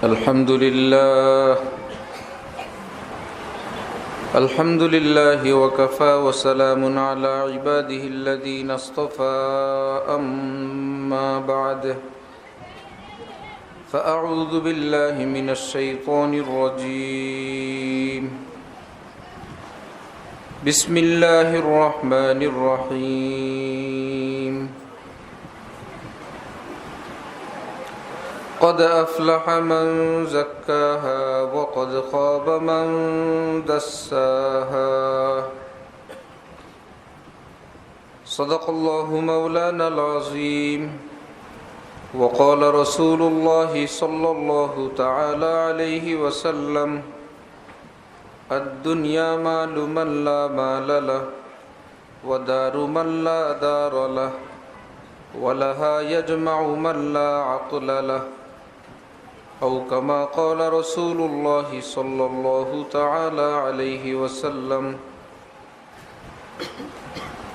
الحمد لله وكفى وسلام على عباده الذين اصطفى أما بعد فأعوذ بالله من الشيطان الرجيم بسم الله الرحمن الرحيم قد أفلح من زكاها وقد خاب من دساها صدق الله مولانا العظيم وقال رسول الله صلى الله تعالى عليه وسلم الدنيا مال من لا مال له ودار من لا دار له ولها يجمع من لا عقل له أو كما قال رسول الله صلى الله تعالى عليه وسلم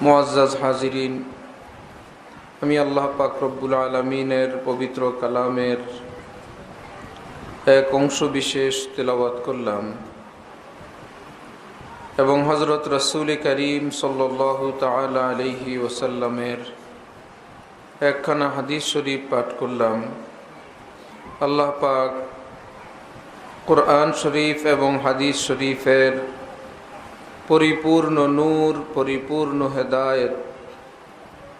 মুআজ্জাজ হাজিরিন, আমি আল্লাহ পাক রব্বুল আলামিনের পবিত্র কালামের এক অংশ বিশেষ তেলাওয়াত করলাম এবং হযরত রাসূল করিম সাল্লাল্লাহু তাআলা আলাইহি ওয়াসাল্লামের একখানা হাদিস শরীফ পাঠ করলাম। আল্লাহ পাক কোরআন শরীফ এবং হাদিস শরীফের পরিপূর্ণ নূর, পরিপূর্ণ হেদায়েত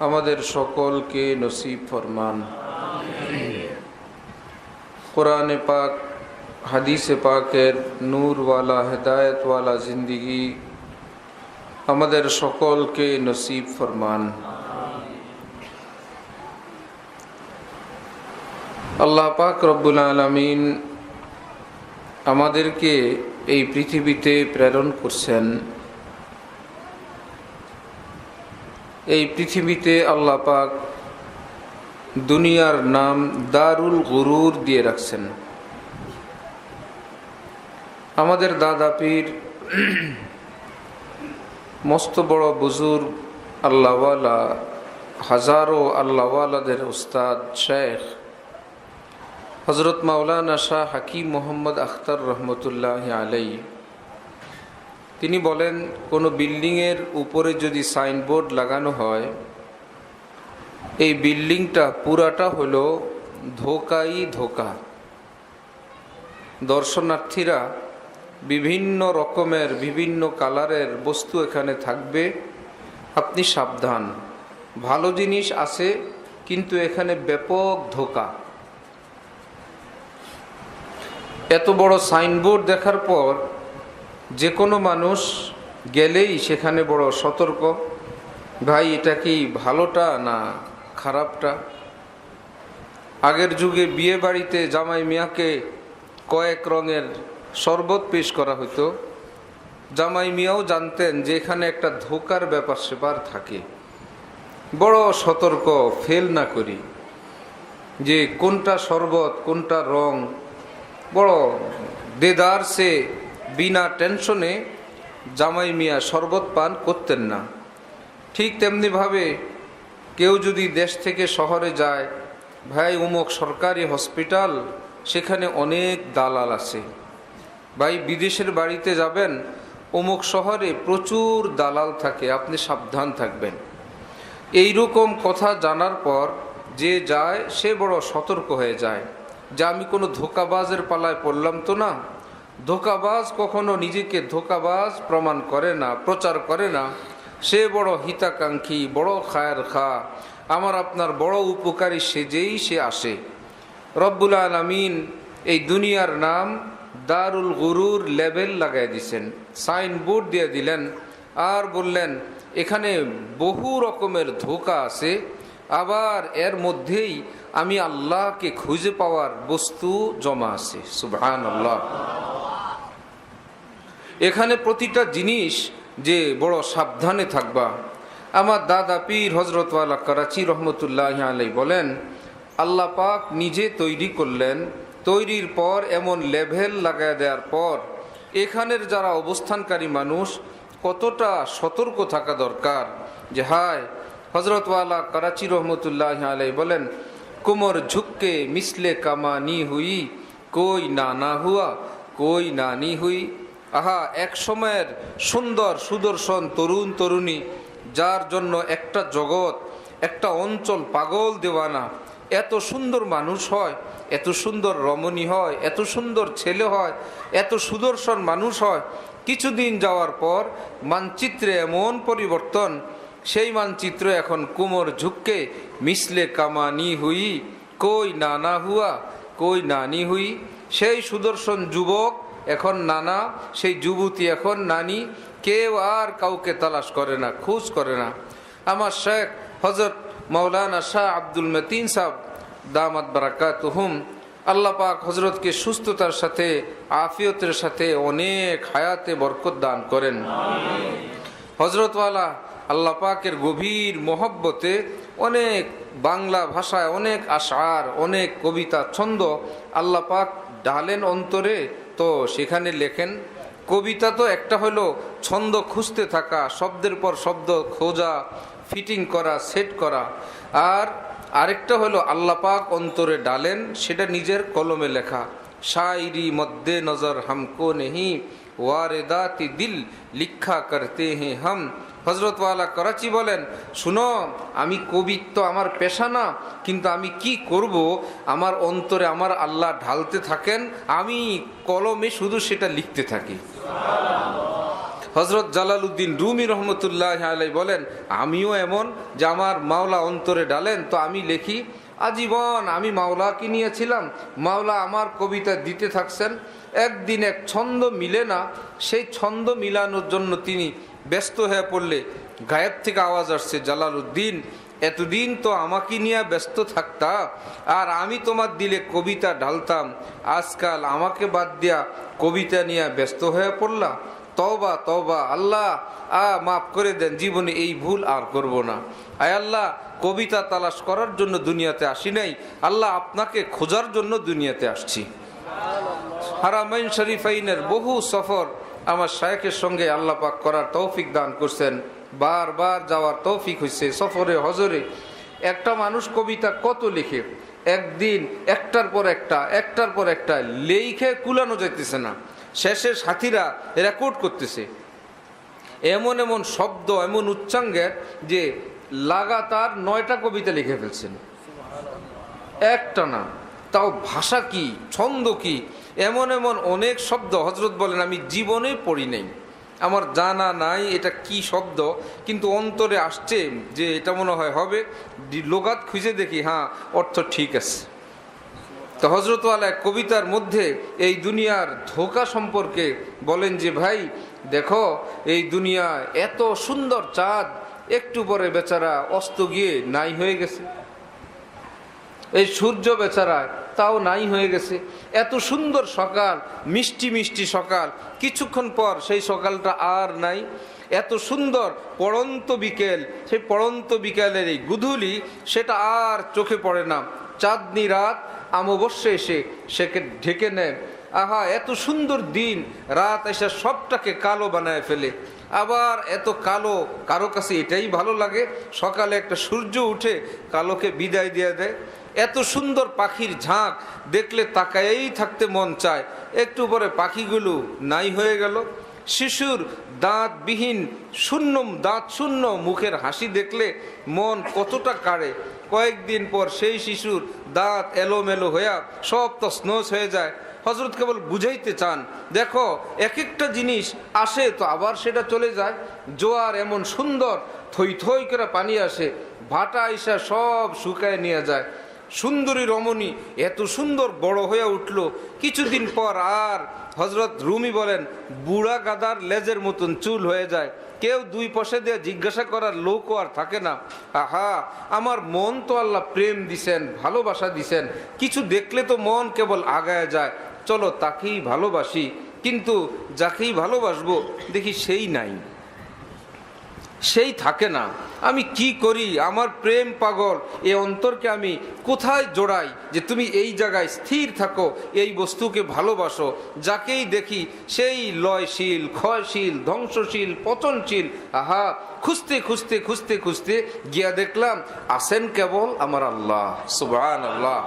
আমাদের সকলকে নসিব ফরমান। কোরআনে পাক, হাদিসে পাকের নূরওয়ালা, হেদায়েতওয়ালা জিন্দিগি আমাদের সকলকে নসিব ফরমান। আল্লাহ পাক রব্বুল আলামিন আমাদেরকে এই পৃথিবীতে প্রেরণ করছেন। এই পৃথিবীতে আল্লাহ পাক দুনিয়ার নাম দারুল গুরুর দিয়ে রাখছেন। আমাদের দাদা পীর, মস্ত বড় বুজুর্গ আল্লাহওয়ালা, হাজারো আল্লাহওয়ালাদের উস্তাদ শেখ হযরত মাওলানা শাহ হাকিম মোহাম্মদ আখতার রহমতুল্লাহ আলাইহি, তিনি বলেন, কোনো বিল্ডিংয়ের উপরে যদি সাইনবোর্ড লাগানো হয়, এই বিল্ডিংটা পুরাটা হলো ধোকাই ধোকা। দর্শনার্থীরা বিভিন্ন রকমের, বিভিন্ন কালারের বস্তু এখানে থাকবে, আপনি সাবধান। ভালো জিনিস আছে কিন্তু এখানে ব্যাপক ধোকা। এত বড় সাইনবোর্ড দেখার পর যে কোনো মানুষ গেলেই সেখানে বড় সতর্ক, ভাই এটা কি ভালোটা না খারাপটা। আগের যুগে বিয়ে বাড়িতে জামাই মিয়াকে কয়েক রঙের শরবত পেশ করা হতো। জামাই মিয়াও জানতেন যে এখানে একটা ধোকার ব্যাপার সেপার থাকে। বড় সতর্ক, ফেল না করি, যে কোনটা শরবত কোনটা রং। বড় দেদার সে বিনা টেনশনে জামাই মিয়া শরবত পান করতেন না। ঠিক তেমনিভাবে কেউ যদি দেশ থেকে শহরে যায়, ভাই অমুক সরকারি হসপিটাল, সেখানে অনেক দালাল আছে। ভাই বিদেশের বাড়িতে যাবেন, অমুক শহরে প্রচুর দালাল থাকে, আপনি সাবধান থাকবেন। এই রকম কথা জানার পর যে যায় সে বড় সতর্ক হয়ে যায় যে আমি কোনো ধোকাবাজের পালায় পড়লাম তো না। ধোকাবাজ কখনো নিজেকে ধোকাবাজ প্রমাণ করে না, প্রচার করে না। সে বড় হিতাকাঙ্ক্ষী, বড় খায়ের খা, আমার আপনার বড় উপকারী সেজেই সে আসে। রব্বুল আলামিন এই দুনিয়ার নাম দারুল গুরুর লেবেল লাগাই দিয়েছেন, সাইনবোর্ড দিয়ে দিলেন, আর বললেন এখানে বহু রকমের ধোকা আছে, আবার এর মধ্যেই আমি আল্লাহকে খুঁজে পাওয়ার বস্তু জমা আছে। সুবহানাল্লাহ। এখানে প্রতিটা জিনিস যে বড় সাবধানে থাকবা। আমার দাদা পীর হযরত ওয়ালা করাচি রহমতুল্লাহ আলাইহি বলেন, আল্লাহ পাক নিজে তৈরি করলেন, তৈরির পর এমন লেভেল লাগায় দেওয়ার পর এখানের যারা অবস্থানকারী মানুষ কতটা সতর্ক থাকা দরকার। যে হায়, হযরত ওয়ালা করাচি রহমতুল্লাহ আলাইহি বলেন, कुमर झुक के मिसले कमानी हुई कोई नाना हुआ कोई नानी हुई। আহা, এক সময়ের সুন্দর সুদর্শন তরুণ তরুণী, যার জন্য একটা জগৎ, একটা অঞ্চল পাগল দেওয়ানা। এত সুন্দর মানুষ হয়, এত সুন্দর রমণী হয়, এত সুন্দর ছেলে হয়, এত সুদর্শন মানুষ হয়। কিছুদিন যাওয়ার পর মানচিত্রে এমন পরিবর্তন, সেই মানচিত্র এখন কুমোর ঝুঁককে মিসলে কামানি হুই, কই নানা হুয়া কই নানি হুই। সেই সুদর্শন যুবক এখন নানা, সেই যুবতী এখন নানি। কেউ আর কাউকে তালাশ করে না, খোঁজ করে না। আমার শেখ হজরত মৌলানা শাহ আব্দুল মতিন সাহেব দামাত বারাকাতুহুম, আল্লাহ পাক হজরতকে সুস্থতার সাথে আফিয়তের সাথে অনেক হায়াতে বরকত দান করেন। হজরতওয়ালা আল্লাহ পাকের গভীর মহব্বতে অনেক বাংলা ভাষায় অনেক আশআর, অনেক কবিতা ছন্দ আল্লাহ পাক ঢালেন অন্তরে। তো সেখানে লেখেন, কবিতা তো একটা হলো ছন্দ খুঁজতে থাকা, শব্দের পর শব্দ খোঁজা, ফিটিং করা, সেট করা। আর আরেকটা হলো আল্লাহ পাক অন্তরে ডালেন, সেটা নিজের কলমে লেখা। শায়রি মদ্দে নজর হামকো নেহি, ওয়ারেদাতি দিল লিখা করতে হ্যাঁ হাম। হজরতওয়ালা করাচি বলেন, শুনো, আমি কবি তো আমার পেশা না, কিন্তু আমি কি করব, আমার অন্তরে আমার আল্লাহ ঢালতে থাকেন, আমি কলমে শুধু সেটা লিখতে থাকি। হজরত জালালউদ্দিন রুমি রহমতুল্লাহ আলাই বলেন, আমিও এমন যে আমার মাওলা অন্তরে ডালেন, তো আমি লিখি। আজীবন আমি মাওলাকে নিয়েছিলাম, মাওলা আমার কবিতা দিতে থাকছেন। একদিন এক ছন্দ মিলে না, সেই ছন্দ মিলানোর জন্য তিনি ব্যস্ত হয়ে পড়লে গায়েব থেকে আওয়াজ আসছে, জালালউদ্দিন, এতদিন তো আমাকে নিয়ে ব্যস্ত থাকতা, আর আমি তোমার দিলে কবিতা ঢালতাম, আজকাল আমাকে বাদ দিয়া কবিতা নিয়ে ব্যস্ত হয়ে পড়লা। তওবা তওবা, আল্লাহ মাফ করে দেন, জীবনে এই ভুল আর করব না। আয় আল্লাহ, কবিতা তালাশ করার জন্য দুনিয়াতে আসি নাই, আল্লাহ আপনাকে খোঁজার জন্য দুনিয়াতে আসছি। হারামাইন শরীফাইনের বহু সফর আমার শায়েখের সঙ্গে আল্লাহ পাক করার তৌফিক দান করছেন, বারবার যাওয়ার তৌফিক হয়েছে সফরে হজরে। একটা মানুষ কবিতা কত লিখে, একদিন একটার পর একটা লেখে কুলানো যাইতেছে না, শেষে সাথীরা রেকর্ড করতেছে এমন এমন শব্দ, এমন উচ্চাঙ্গের যে লাগাতার 9টা কবিতা লিখে ফেলছেন, একটা না। তাও ভাষা কি, ছন্দ কি, এমন এমন অনেক শব্দ হজরত বলেন আমি জীবনে পড়ি নাই, আমার জানা নাই এটা কি শব্দ, কিন্তু অন্তরে আসছে যে এটা মনে হয় হবে, লোগাত খুঁজে দেখি, হ্যাঁ অর্থ ঠিক আছে। তো হজরতওয়ালা কবিতার মধ্যে এই দুনিয়ার ধোঁকা সম্পর্কে বলেন যে, ভাই দেখো এই দুনিয়া এত সুন্দর চাঁদ, একটু পরে বেচারা অস্ত গিয়ে নাই হয়ে গেছে। এই সূর্য বেচারা তাও নাই হয়ে গেছে। এত সুন্দর সকাল, মিষ্টি মিষ্টি সকাল, কিছুক্ষণ পর সেই সকালটা আর নাই। এত সুন্দর পড়ন্ত বিকেল, সেই পড়ন্ত বিকেলের এই গুধূলি সেটা আর চোখে পড়ে না। চাঁদনি রাত অমাবস্যা এসে সেকে ঢেকে নেয়। আহা, এত সুন্দর দিন, রাত এসে সবটাকে কালো বানায় ফেলে। আবার এত কালো, কারো কাছে এটাই ভালো লাগে, সকালে একটা সূর্য উঠে কালোকে বিদায় দিয়ে দেয়। এত সুন্দর পাখির ঝাঁক দেখলে তাকায়েই থাকতে মন চায়, একটু পরে পাখিগুলো নাই হয়ে গেল। শিশুর দাঁতবিহীন দাঁত শূন্য মুখের হাসি দেখলে মন কতটা কাড়ে। কয়েকদিন পর সেই শিশুর দাঁত এলোমেলো হয়ে সব তছনছ হয়ে যায়। হজরত কেবল বুঝাইতে চান, দেখো এক একটা জিনিস আসে তো আবার সেটা চলে যায়। জোয়ার এমন সুন্দর, থই থই করে পানি আসে, ভাটা আইসা সব শুকায় নিয়ে যায়। সুন্দরী রমণী এত সুন্দর বড় হয়ে উঠল, কিছুদিন পর আর হজরত রুমি বলেন বুড়া গাদার লেজের মতন চুল হয়ে যায়। কেউ দুই পয়সা দিয়ে জিজ্ঞাসা করার লোকও আর থাকে না। আহা, আমার মন তো আল্লাহ প্রেম দিছেন, ভালোবাসা দিছেন, কিছু দেখলে তো মন কেবল আগায় যায়, চলো তাকেই ভালোবাসি। কিন্তু যাকেই ভালোবাসবো দেখি সেই নাই, সেই থাকে না। আমি কি করি, আমার প্রেম পাগল এই অন্তরকে আমি কোথায় জোড়াই যে তুমি এই জায়গায় স্থির থাকো, এই বস্তুকে ভালোবাসো। যাকেই দেখি সেই লয়শীল, ক্ষয়শীল, ধ্বংসশীল, পতনশীল। আহা, খুঁজতে খুঁজতে খুঁজতে খুঁজতে গিয়া দেখলাম আছেন কেবল আমার আল্লাহ, সুবহানাল্লাহ।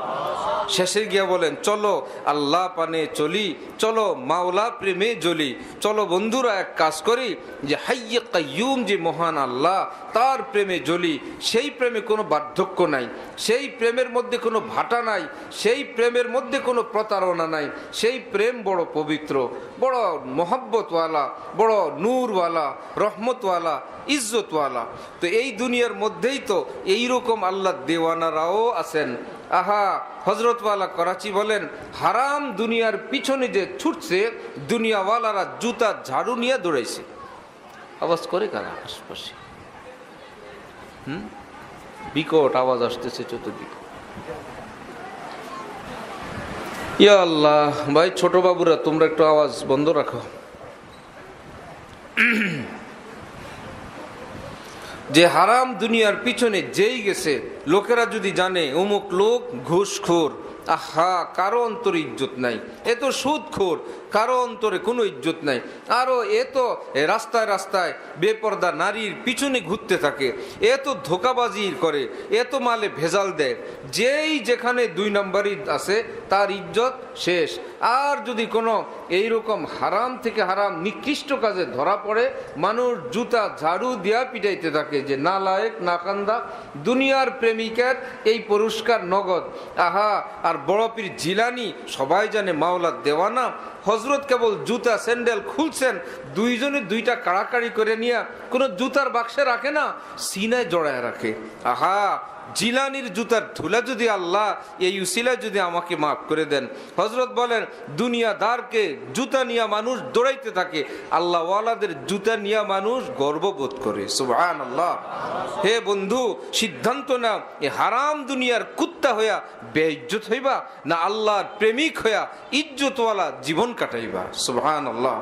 শেষে গিয়া বলেন চলো আল্লাহ পানে চলি, চলো মাওলা প্রেমে জ্বলি। চলো বন্ধুরা এক কাজ করি, যে হাইয়ে কাইয়ুম যে মহান আল্লাহ, তার প্রেমে জ্বলি। সেই প্রেমে কোনো বার্ধক্য নাই, সেই প্রেমের মধ্যে কোনো ভাটা নাই, সেই প্রেমের মধ্যে কোনো প্রতারণা নাই। সেই প্রেম বড় পবিত্র, বড় মোহাব্বতওয়ালা, বড় নূরওয়ালা, রহমতওয়ালা, ইজ্জতওয়ালা। তো এই দুনিয়ার মধ্যেই তো এইরকম আল্লাহ দেওয়ানারাও আছেন। আহা, হজরতওয়ালা করাচি বলেন, হারাম দুনিয়ার পিছনে যে ছুটছে, দুনিয়াওয়ালারা জুতা ঝাড়ু নিয়ে দৌড়াইছে। আওয়াজ করে কারা আশপাশে? বিকট আওয়াজ আসতেছে চতুর্দিকে। ইয়া আল্লাহ, ভাই ছোট বাবুরা তোমরা একটু আওয়াজ বন্ধ রাখো। যে হারাম দুনিয়ার পিছনে যেই গেছে, লোকেরা যদি জানে অমুক লোক ঘুষখোর, আহা, কারো অন্তরে ইজ্জত নাই। এ তো সুদখোর, কারো অন্তরে কোনো ইজ্জত নাই। আরও এ তো রাস্তায় রাস্তায় বেপর্দা নারীর পিছনে ঘুরতে থাকে, এ তো ধোকাবাজি করে, এ তো মালে ভেজাল দেয়। যেই যেখানে 2 নম্বরই আছে তার ইজ্জত শেষ। আর যদি কোনো এইরকম হারাম থেকে হারাম নিকৃষ্ট কাজে ধরা পড়ে, মানুষ জুতা ঝাড়ু দিয়া পিটাইতে থাকে যে নালায়েক, নাকান্দা। দুনিয়ার প্রেমিকের এই পুরস্কার নগদ। আহা, আর বড় পীর জিলানি সবাই জানে মাওলার দেওয়ানা। হজরত কেবল জুতা স্যান্ডেল খুলছেন, দুইজনে দুইটা কাড়াকাড়ি করে নিয়ে কোনো জুতার বাক্সে রাখে না, সিনায় জড়ায় রাখে। আহা, জিলানির জুতার ধুলা যদি আল্লাহ এই উসিলায় যদি আমাকে মাফ করে দেন। হজরত বলেন, দুনিয়াদারকে জুতা নিয়ে মানুষ দৌড়াইতে থাকে, আল্লাহ ওয়ালাদের জুতা নিয়ে মানুষ গর্ববোধ করে। সুবহানাল্লাহ। হে বন্ধু, সিদ্ধান্ত নাও, এ হারাম দুনিয়ার কুত্তা হইয়া বেইজ্জত হইবা, না আল্লাহর প্রেমিক হইয়া ইজ্জতওয়ালা জীবন কাটাইবা। সুবহানাল্লাহ।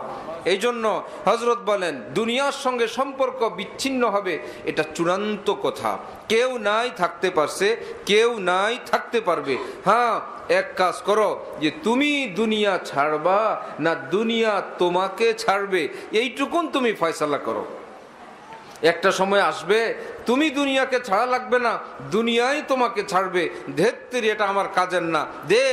এই জন্য হজরত বলেন, দুনিয়ার সঙ্গে সম্পর্ক বিচ্ছিন্ন হবে, এটা চূড়ান্ত কথা। কেউ নাই থাকতে পারছে, কেউ নাই থাকতে পারবে। হ্যাঁ, এক কাজ করো, যে তুমি দুনিয়া ছাড়বা না দুনিয়া তোমাকে ছাড়বে, এইটুকুন তুমি ফয়সালা করো। একটা সময় আসবে তুমি দুনিয়াকে ছাড়া লাগবে না, দুনিয়াই তোমাকে ছাড়বে। ধেত্তেরি, এটা আমার কাজের না, দে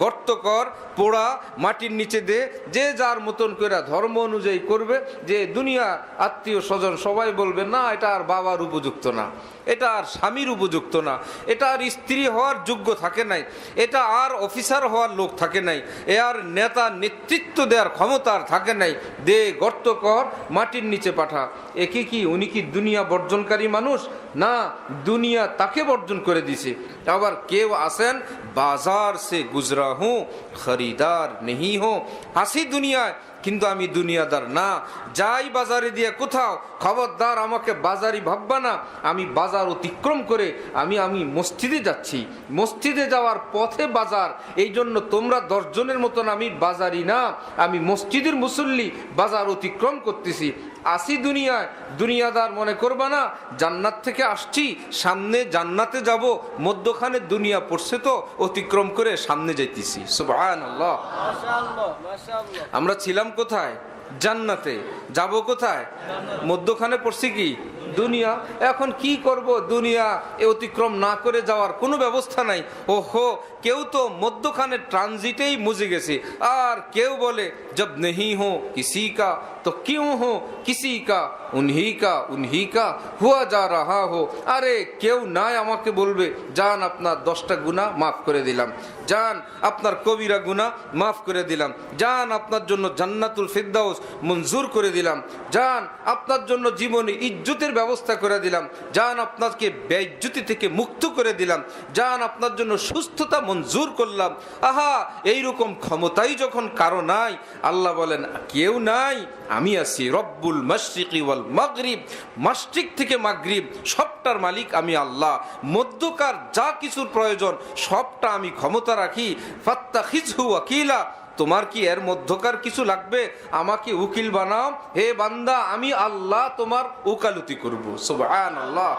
গর্ত কর, পোড়া মাটির নিচে দে, যে যার মতন করে ধর্ম অনুযায়ী করবে। যে দুনিয়া আত্মীয় স্বজন সবাই বলবে না এটা আর বাবার উপযুক্ত না, এটা আর স্বামীর উপযুক্ত না, এটা আর স্ত্রী হওয়ার যোগ্য থাকে নাই, এটা আর অফিসার হওয়ার লোক থাকে নাই, এ আর নেতা নেতৃত্ব দেওয়ার ক্ষমতা আর থাকে নাই। দে গর্ত কর, মাটির নিচে পাঠা। একে কি উনি কি দুনিয়া বর্জনকারী মানুষ? না, দুনিয়া তাকে বর্জন করে দিছে। আবার কেউ আসেন, বাজার সে গুজরা হুঁ, খরিদার নেহি হো। হাসি দুনিয়ায়, কিন্তু আমি দুনিয়াদার না। যাই বাজারে দিয়ে কোথাও, খবরদার আমাকে বাজারি ভাববা না। আমি বাজার অতিক্রম করে আমি মসজিদে যাচ্ছি, মসজিদে যাওয়ার পথে বাজার। এই জন্য তোমরা 10 জনের মতন আমি বাজারি না, আমি মসজিদের মুসল্লি, বাজার অতিক্রম করতেছি। আসি দুনিয়ায়, দুনিয়াদার মনে করবা না। জান্নাত থেকে আসছি, সামনে জান্নাতে যাব, মধ্যখানে দুনিয়া পড়ছে তো অতিক্রম করে সামনে যাইতেছি। সুবহানাল্লাহ। আমরা ছিলাম কোথায়? জান্নাতে। যাব কোথায়? মধ্যখানে পড়ছি কি? দুনিয়া। এখন কি করব? দুনিয়া এ অতিক্রম না করে যাওয়ার কোনো ব্যবস্থা নাই। ওহো, কেউ তো মধ্যখানে ট্রানজিটেই মুজে গেছে। আর কেউ বলে জব নেহি হো কিসি কা তো কিউ হো কিসি কা, উনহি কা হুয়া যা রাহা হো। আরে কেউ নাই আমাকে বলবে, যান আপনার 10টা গুনাহ মাফ করে দিলাম, যান আপনার কবিরা গুনাহ মাফ করে দিলাম, যান আপনার জন্য জান্নাতুল ফিরদাউস মঞ্জুর করে দিলাম, যান আপনার জন্য জীবনে ইজ্জতের ব্যবস্থা করে দিলাম, যান আপনাকে বেইজ্জতি থেকে মুক্ত করে দিলাম, যান আপনার জন্য সুস্থতা মঞ্জুর করলাম। আহা, এইরকম ক্ষমতাই যখন কারো নাই, আল্লাহ বলেন কেউ নাই, আমি আছি রব্বুল মাশরিকি ওয়াল মাগরিব। মাশরিক থেকে মাগরিব সবটার মালিক আমি আল্লাহ। মধ্যকার যা কিছুর প্রয়োজন সবটা আমি ক্ষমতা রাখি। ফাত্তাখিযহু ওয়াকিলা, তোমার কি এর মধ্যকার কিছু লাগবে? আমাকে উকিল বানাও, হে বান্দা আমি আল্লাহ তোমার ওকালতি করব। সুবহানাল্লাহ,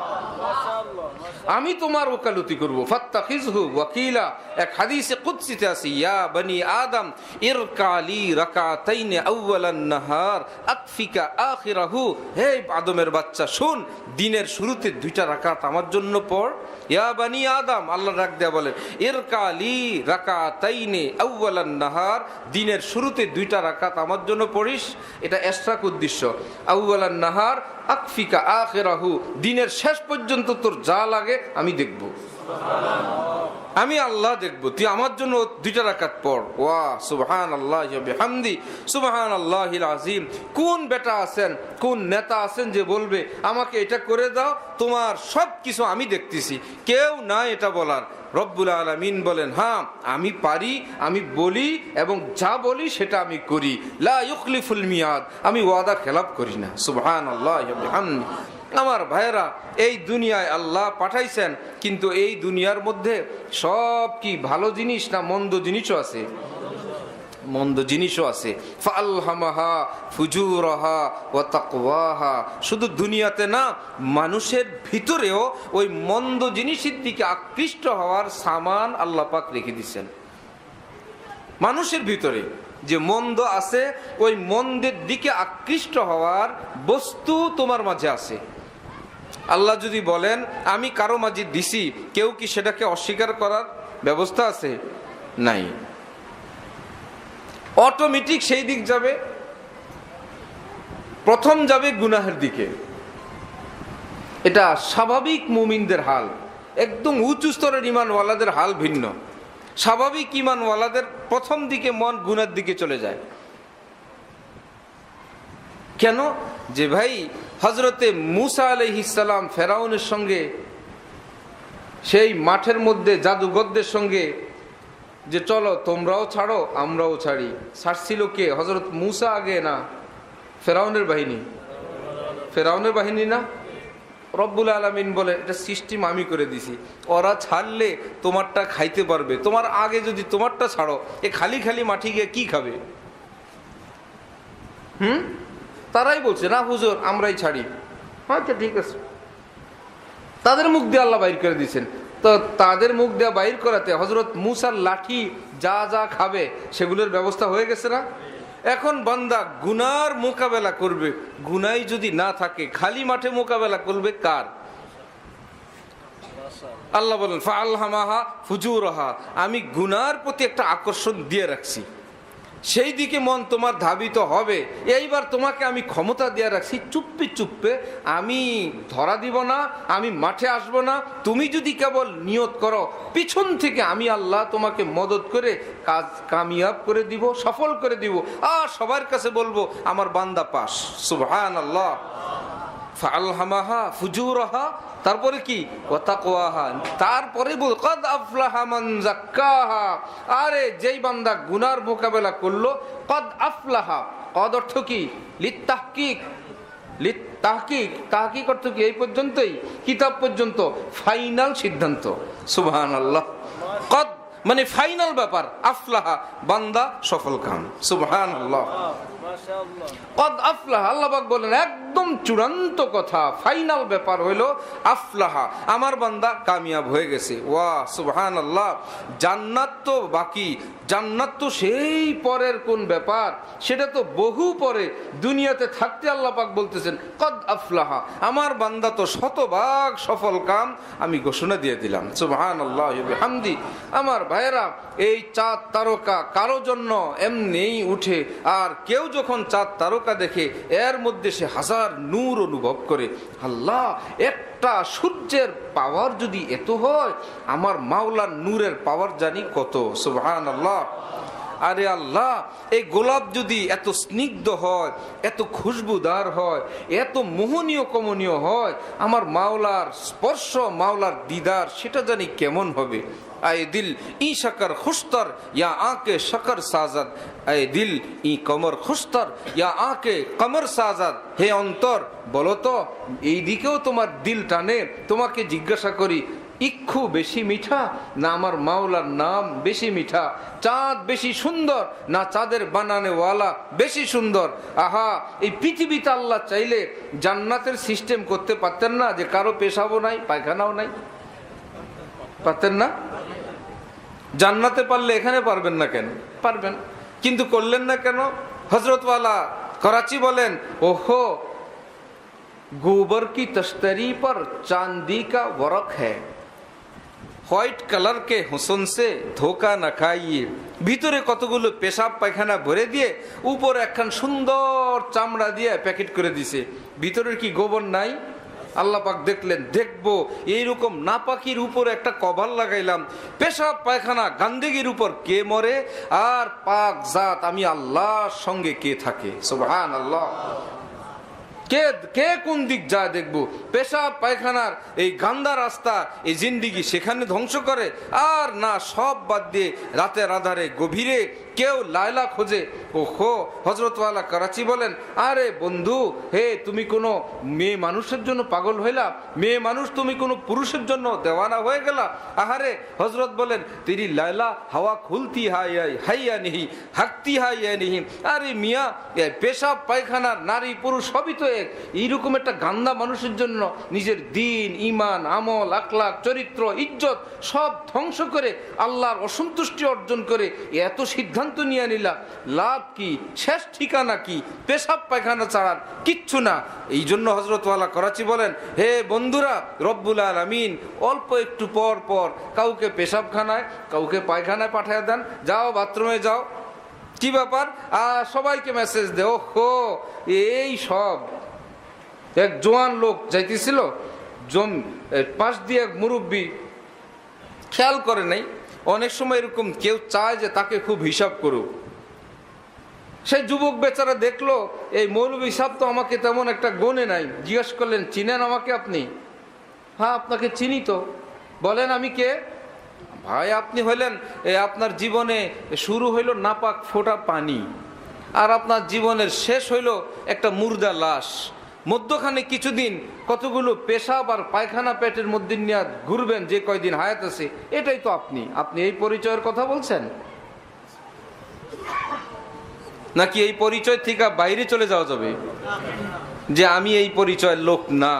আমি তোমার ওকালতি করব। ফাত্তাখিযহু ওয়াকিলা, এক হাদিসে কুদসিতে আছে, ইয়া বনি আদম ইরকালি রাকাতাইন আউয়ালান নাহার আকফিকা আখিরাহু, হে আদমের বাচ্চা শুন, দিনের শুরুতে 2টা রাকাত আমার জন্য পড়। ইয়া বনি আদম, আল্লাহ ডাক দেয়া বলেন, ইরকালি রাকাতাইন আউয়ালান নাহার, দিনের শুরুতে 2টা রাকাত আমার জন্য পড়িস। এটা এশরাক উদ্দেশ্য। আউয়ালান নাহার আকফিকা আখিরাহু, দিনের শেষ পর্যন্ত তোর যা লাগে আমি দেখব, আমি আল্লাহ দেখবো, তুই আমার জন্য 2টা রাকাত পড়। ওয়া সুবহানাল্লাহি ওয়া বিহামদি সুবহানাল্লাহিল আযীম। কোন বেটা আছেন, কোন নেতা আছেন যে বলবে আমাকে এটা করে দাও, তোমার সব কিছু আমি দেখতেছি? কেউ না এটা বলার। রব্বুল আলামিন বলেন, হ্যাঁ আমি পারি, আমি বলি এবং যা বলি সেটা আমি করি। লা ইউখলিফুল মিয়াদ, আমি ওয়াদা খেলাপ করি না। সুবহানাল্লাহি ওয়া বিহামদি। আমার ভাইয়েরা, এই দুনিয়ায় আল্লাহ পাঠাইছেন, কিন্তু এই দুনিয়ার মধ্যে সব কি ভালো জিনিস না মন্দ জিনিসও আছে? মন্দ জিনিসও আছে। ফাআলহামাহা ফুজুরাহা ওয়া তাকওয়াহা, শুধু দুনিয়াতে না, মানুষের ভিতরেও ওই মন্দ জিনিসের দিকে আকৃষ্ট হওয়ার সামান আল্লাহ পাক রেখে দিয়েছেন। মানুষের ভিতরে যে মন্দ আছে, ওই মন্দের দিকে আকৃষ্ট হওয়ার বস্তু তোমার মাঝে আছে। আল্লাহ যদি বলেন আমি কারো মাঝে দিছি, কেউ কি সেটাকে অস্বীকার করার ব্যবস্থা আছে? নাই। অটোমেটিক সেই দিক যাবে, প্রথম যাবে গুনাহের দিকে। এটা স্বাভাবিক মুমিনদের হাল। একদম উঁচু স্তরের ঈমানওয়ালাদের হাল ভিন্ন। স্বাভাবিক ঈমানওয়ালাদের প্রথম দিকে মন গুনার দিকে চলে যায়। কেন? যে ভাই হযরতে মূসা আলাইহিস সালাম ফেরাউনের সঙ্গে সেই মাঠের মধ্যে জাদুগরদের সঙ্গে যে চলো তোমরাও ছাড়ো আমরাও ছাড়ি, ছাড়ছিল কে? হযরত মূসা আগে না ফেরাউনের বাহিনী? ফেরাউনের বাহিনী না? রব্বুল আলামিন বলে এটা সিস্টেম আমি করে দিছি, ওরা ছাড়লে তোমারটা খাইতে পারবে, তোমার আগে যদি তোমারটা ছাড়ো এ খালি খালি মাঠে গিয়ে কি খাবে? তারাই বলছে না হুজুর আমরাই ছাড়ি। আচ্ছা ঠিক আছে, তাদের মুখ দিয়ে আল্লাহ বাইর করে দিয়েছেন। তো তাদের মুখ দিয়ে বাইর করাতে হযরত মূসার লাঠি যা যা খাবে সেগুলোর ব্যবস্থা হয়ে গেছে না? এখন বান্দা গুনার মোকাবেলা করবে, গুনাই যদি না থাকে খালি মাঠে মোকাবেলা করবে কার? আল্লাহ বলেন ফাআলহামাহা ফুজুরাহা, আমি গুনার প্রতি একটা আকর্ষণ দিয়ে রাখছি, সেই দিকে মন তোমার ধাবিত হবে। এইবার তোমাকে আমি ক্ষমতা দিয়ে রাখছি, চুপে চুপে আমি ধরা দিব না, আমি মাঠে আসবো না। তুমি যদি কেবল নিয়ত করো, পিছন থেকে আমি আল্লাহ তোমাকে মদত করে কাজ কামিয়াব করে দিব, সফল করে দিব, আর সবার কাছে বলবো আমার বান্দা পাস। সুবহানাল্লাহ। ফাআলহামাহা ফুজুরাহা, তারপরে কি? ওয়া তাকওয়াহা, তারপরে বল কদ আফলাহা মান যাক্কাহা, আরে যেই বান্দা গুনার মোকাবেলা করলো, কদ আফলাহা, কদ অর্থ কি? লিত্তাহকিক, লিত্তাহকিক, তাহকিক অর্থ কি? এই পর্যন্তই, কিতাব পর্যন্ত ফাইনাল সিদ্ধান্ত। সুবহানাল্লাহ। কদ মানে ফাইনাল ব্যাপার, আফলাহা বান্দা সফল কাম। সুবহানাল্লাহ। কদ আফলাহা, আল্লাহ পাক বলেন একদম চূড়ান্ত কথা, ফাইনাল ব্যাপার হইলো আফলাহা, আমার বান্দা কামিয়াব হয়ে গেছে। ওয়া সুবহানাল্লাহ। জান্নাত তো বাকি, জান্নাত তো সেই পরের কোন ব্যাপার, সেটা তো বহু পরে। দুনিয়াতে থাকতে আল্লাহ পাক বলতেছেন কদ আফলাহা, আমার বান্দা তো শতভাগ সফল কাম আমি ঘোষণা দিয়ে দিলাম। সুবহানাল্লাহ ওয়া বিহামদি। আমার ভাইয়েরা, এই চাঁদ তারকা কারো জন্য এমনিই উঠে, আর কেউ যখন চাঁদ তারকা দেখে এর মধ্যে সে হাজার নূর অনুভব করে। আল্লাহ, একটা সূর্যের পাওয়ার যদি এত হয়, আমার মাওলার নূরের পাওয়ার জানি কত। সুবহানাল্লাহ। আরে আল্লাহ, এই গোলাপ যদি এত স্নিগ্ধ হয়, এত খুশবুদার হয়, এত মোহনীয় কমনীয় হয়, আমার মাওলার স্পর্শ, মাওলার দিদার সেটা জানি কেমন হবে। আয়ে দিল ই শকর খুশতর ইয়া আঁকে শকর সাজাদ, আয়ে দিল ই কমর খুশতর ইয়া আঁকে কমর সাজাদ। হে অন্তর, বলো তো এই দিকেও তোমার দিল টানে? তোমাকে জিজ্ঞাসা করি, ইক্ষু বেশি মিঠা না আমার মাওলার নাম বেশি মিঠা, চাঁদ বেশি সুন্দর না চাঁদের বানানেওয়ালা বেশি সুন্দর। আহা, এই পৃথিবীতে আল্লাহ চাইলে জান্নাতের সিস্টেম করতে পারতেন না যে কারো পেশাবও নাই পায়খানাও নাই? পারতেন না? জান্নাতে পারলে এখানে পারবেন না কেন? পারবেন, কিন্তু করলেন না কেন? হযরতওয়ালা করাচি বলেন, ওহো গোবর কি তশতরি পর চাंदी का वरक है, হোয়াইট কালার কে হুসন সে ধোকা না খাইয়ে। ভিতরে কতগুলো পেশাব পায়খানা ভরে দিয়ে উপর একখান সুন্দর চামড়া দিয়ে প্যাকেট করে দিছে, ভিতরের কি গোবর নাই? আল্লাহ পাক দেখলেন, দেখবো এইরকম নাপাকির উপর একটা কভার লাগাইলাম, পেশাব পায়খানা গান্দেগির উপর কে মরে আর পাক জাত আমি আল্লাহর সঙ্গে কে থাকে? সুবহানাল্লাহ। কে কোন দিক যায় দেখবো? পেশাব পায়খানার এই গান্দা রাস্তা এই জিন্দিগি সেখানে ধ্বংস করে, আর না সব বাদ দিয়ে রাতের আধারে গভীরে কেউ লায়লা খোঁজে। ওহো, হযরতওয়ালা করাচি বলেন, আরে বন্ধু হে, তুমি কোনো মেয়ে মানুষের জন্য পাগল হইলা? মেয়ে মানুষ তুমি কোনো পুরুষের জন্য দেওয়ানা হয়ে গেলা? আহারে, হযরত বলেন, তেরি লায়লা হাওয়া খুলতি হাইয়া নিহি হাকতি হাইয়া নিহি। আরে মিয়া, পেশাব পায়খানার নারী পুরুষ সবই তো এক। এইরকম একটা গান্দা মানুষের জন্য নিজের দিন, ইমান, আমল, আখলাক, চরিত্র, ইজ্জত সব ধ্বংস করে আল্লাহর অসন্তুষ্টি অর্জন করে এত সিদ্ধান্ত নিয়ে নিলা, লাভ কি? শেষ ঠিকানা কি? পেশাব পায়খানা ছাড়ার কিচ্ছু না। এই জন্য হযরতওয়ালা করাচি বলেন, হে বন্ধুরা, রব্বুল আলামিন অল্প একটু পর পর কাউকে পেশাবখানায় কাউকে পায়খানায় পাঠিয়ে দেন, যাও বাথরুমে যাও। কি ব্যাপার? সবাইকে মেসেজ দে। ওহো, এই সব এক জোয়ান লোক যাইতেছিল, পাশ দিয়ে এক মুরব্বী খেয়াল করে নাই। অনেক সময় এরকম কেউ চায় যে তাকে খুব হিসাব করুক। সেই যুবক বেচারা দেখলো এই মৌলবী সাহেব তো আমাকে তেমন একটা গনে নাই। জিজ্ঞেস করলেন, চিনেন আমাকে আপনি? হ্যাঁ, আপনাকে চিনি তো। বলেন আমি কে? ভাই, আপনি হইলেন আপনার জীবনে শুরু হইল নাপাক ফোঁটা পানি, আর আপনার জীবনের শেষ হইল একটা মুর্দা লাশ। মধ্যখানে কিছুদিন কতগুলো পেশাব আর পায়খানা পেটের মধ্যে নিয়ে ঘুরবেন যে কয়দিন হায়াত আছে। এটাই তো আপনি। আপনি এই পরিচয়ের কথা বলছেন, নাকি এই পরিচয় থেকে বাইরে চলে যাওয়া যাবে যে আমি এই পরিচয়ের লোক না?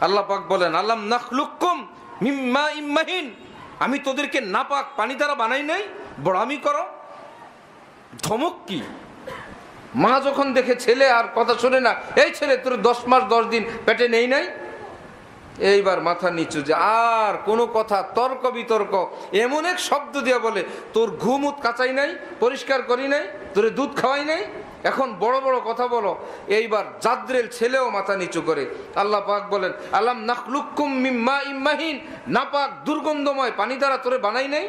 আল্লাহ পাক বলেন, আলাম নাখলুকুম মিন মাইন মাহিন, আমি তোদেরকে নাপাক পানি দ্বারা বানাই নাই? বড়ামি করো? ধমক কি? মা যখন দেখে ছেলে আর কথা শোনে না, এই ছেলে তোর 10 মাস 10 দিন পেটে নেই নাই, এইবার মাথা নিচু, যে আর কোনো কথা তর্ক বিতর্ক এমন এক শব্দ দিয়ে বলে, তোর ঘুমুত কাচাই নাই, পরিষ্কার করি নাই, তোরে দুধ খাওয়াই নাই, এখন বড় বড় কথা বলো। এইবার জাদ্রেল ছেলেও মাথা নিচু করে। আল্লাহ পাক বলেন, আলাম নাখলুকুম মিন মাইন মাহিন, নাপাক দুর্গন্ধময় পানি দ্বারা তোরে বানাই নাই?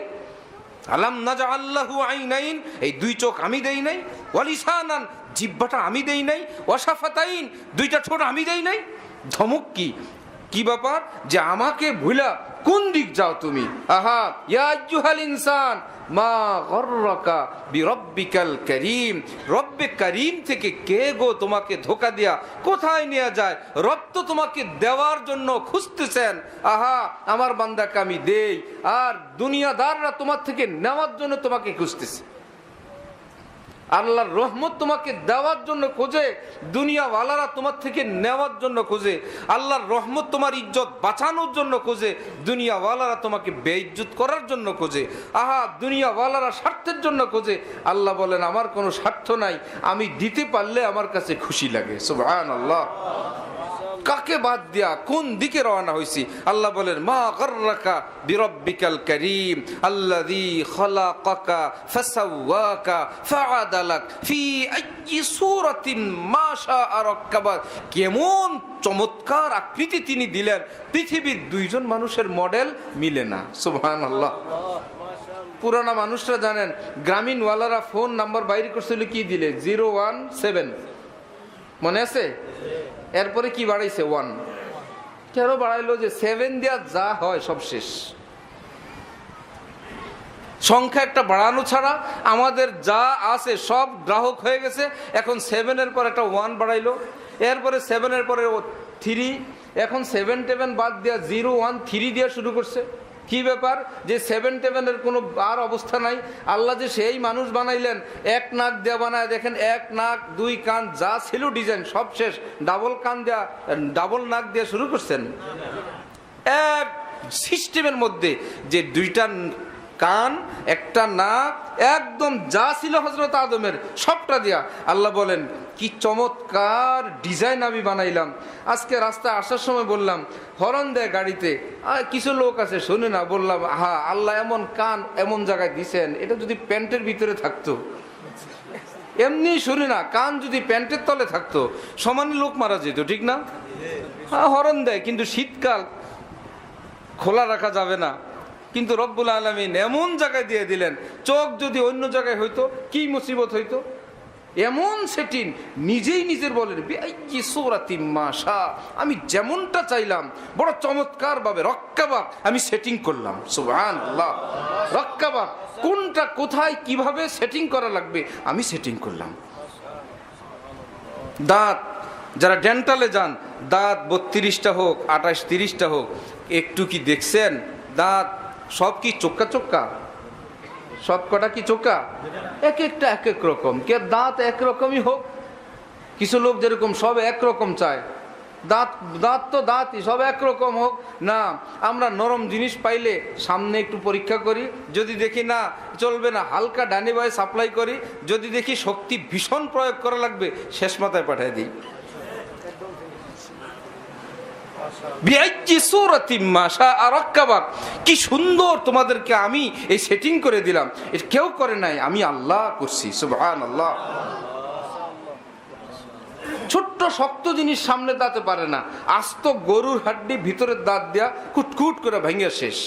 আলাম নাজআল লাহু আইনাইন, এই দুই চোখ আমি দেই নাই? ওয়ালিসানান, জিহ্বাটা আমি দেই নাই? ওয়াশাফাতাইন, দুইটা ঠোঁট আমি দেই নাই? ধমক কি? কি ব্যাপার যে আমাকে ভুলা কোন দিক যাও তুমি? আহা, ইয়া আইয়ুহাল ইনসান মা গররাকা বিরব্বিকাল কারীম, রব্বে কারীম থেকে কে গো তোমাকে ধোঁকা দিয়া কোথায় নিয়ে যায়? রব তো তোমাকে দেওয়ার জন্য খুঁজতেছেন। আহা, আমার বান্দাকে আমি দেই, আর দুনিয়াদাররা তোমার থেকে নেওয়ার জন্য তোমাকে খুঁজতেছে। আল্লাহর রহমত তোমাকে দেওয়ার জন্য খোঁজে, দুনিয়াওয়ালারা তোমার থেকে নেওয়ার জন্য খোঁজে। আল্লাহর রহমত তোমার ইজ্জত বাঁচানোর জন্য খোঁজে, দুনিয়াওয়ালারা তোমাকে বেইজ্জত করার জন্য খোঁজে। আহা, দুনিয়াওয়ালারা স্বার্থের জন্য খোঁজে। আল্লাহ বলেন, আমার কোনো স্বার্থ নাই, আমি দিতে পারলে আমার কাছে খুশি লাগে। সুবহানাল্লাহ। কাকে বাদ দিয়া কোন দিকে রওনা হইছি? আল্লাহ বলেন, মা গররাকা বিরব্বিকাল কারীম আল্লাযী খালাকাকা ফাসাওয়াকা ফাআদালাক ফি আইয়ি সূরাতিন মা শাআ রাক্কাবাক। কেমন চমৎকার আকৃতি তিনি দিলেন, পৃথিবীর দুইজন মানুষের মডেল মিলে না। সুবহানাল্লাহ। পুরানা মানুষরা জানেন, গ্রামীণওয়ালারা ফোন নাম্বার বাইরে করছিল কি দিলে? 017, মনে আছে? এরপরে কি বাড়াইছে? 1। কেন বাড়াইলো? যে 7 দেওয়া যা হয় সব শেষ। সংখ্যা একটা বাড়ানো ছাড়া আমাদের যা আছে সব গ্রাহক হয়ে গেছে। এখন 7-এর পর একটা 1 বাড়াইলো, এরপরে 7-এর পরে 3, এখন 7 বাদ দেওয়া 0 1 3 দেওয়া শুরু করছে। কি ব্যাপার যে 7-7-এর কোনো আর অবস্থা নাই? আল্লাহ যে সেই মানুষ বানাইলেন, এক নাক দেওয়া বানায় দেখেন, এক নাক 2 কান যা ছিল ডিজাইন সব শেষ, ডাবল কান দেয়া, ডাবল নাক দিয়ে শুরু করছেন। এক সিস্টেমের মধ্যে যে 2টা কান, একটা নাক, একদম যা ছিল হযরত আদমের সবটা দিয়া আল্লাহ বলেন কি চমৎকার ডিজাইন আমি বানাইলাম। আজকে রাস্তায় আসার সময় বললাম, হরন দেয় গাড়িতে, কিছু লোক আছে শোনে না, বললাম হ্যাঁ আল্লাহ এমন কান এমন জায়গায় দিছেন, এটা যদি প্যান্টের ভিতরে থাকতো, এমনি শুনি না, কান যদি প্যান্টের তলে থাকতো সমানে লোক মারা যেত, ঠিক না? হ্যাঁ হরন দেয়, কিন্তু শীতকাল খোলা রাখা যাবে না। কিন্তু রব্বুল আলামিন এমন জায়গায় দিয়ে দিলেন, চোখ যদি অন্য জায়গায় হইতো কি মুসিবত হইতো। এমন সেটিং, নিজেই নিজের বলেন মাশা, আমি যেমনটা চাইলাম বড় চমৎকার ভাবে রক্কাবাক আমি সেটিং করলাম। সুবহানাল্লাহ, রক্কাবাক কোনটা কোথায় কিভাবে সেটিং করা লাগবে আমি সেটিং করলাম। দাঁত, যারা ডেন্টালে যান, দাঁত 32টা হোক 28-30টা হোক, একটু কি দেখছেন দাঁত সব কি চোক্কা চোক্কা? সব কটা কি চোক্কা? এক একটা এক এক রকম। কে দাঁত একরকমই হোক, কিছু লোক যেরকম সব একরকম চায়, দাঁত দাঁত তো দাঁতই সব একরকম হোক না। আমরা নরম জিনিস পাইলে সামনে একটু পরীক্ষা করি, যদি দেখি না চলবে না হালকা ডানে বায়ে সাপ্লাই করি, যদি দেখি শক্তি ভীষণ প্রয়োগ করা লাগবে শেষ মাথায় পাঠিয়ে দিই। কি সুন্দর তোমাদেরকে আমি এই সেটিং করে দিলাম, কেউ করে নাই, আমি আল্লাহ করছি। সুবহানাল্লাহ। ছোট্ট শক্ত জিনিস সামনে দাঁতে পারে না, আস্ত গরুর হাড্ডি ভিতরের দাঁত দেয়া কুটকুট করে ভেঙে শেষ।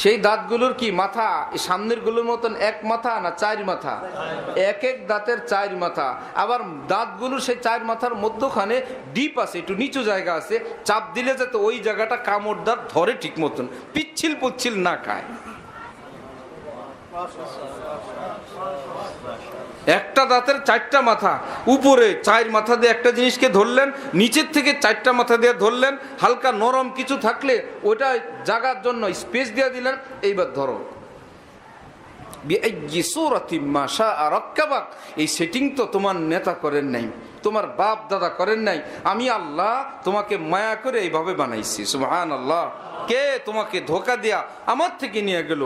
সেই দাঁতগুলোর কি মাথা সামনের গুলোর মতন এক মাথা না 4 মাথা? এক এক দাঁতের 4 মাথা। আবার দাঁতগুলোর সেই 4 মাথার মধ্যখানে ডিপ আছে, একটু নিচু জায়গা আছে, চাপ দিলে যাতে ওই জায়গাটা কামড় দাঁত ধরে ঠিক মতন, পিচ্ছিল পুচ্ছিল না খায়। একটা দাঁতের 4টা মাথা, উপরে 4 মাথা দিয়ে একটা জিনিসকে ধরলেন, নিচের থেকে 4টা মাথা দিয়ে ধরলেন, হালকা নরম কিছু থাকলে ওটা জাগার জন্য স্পেস দিয়ে দিলেন, এইবার ধরো। এই সেটিং তো তোমার নেতা করেন নাই, তোমার বাপ দাদা করেন নাই, আমি আল্লাহ তোমাকে মায়া করে এইভাবে বানাইছি। সুবহানাল্লাহ। কে তোমাকে ধোকা দিয়া আমার থেকে নিয়ে গেল?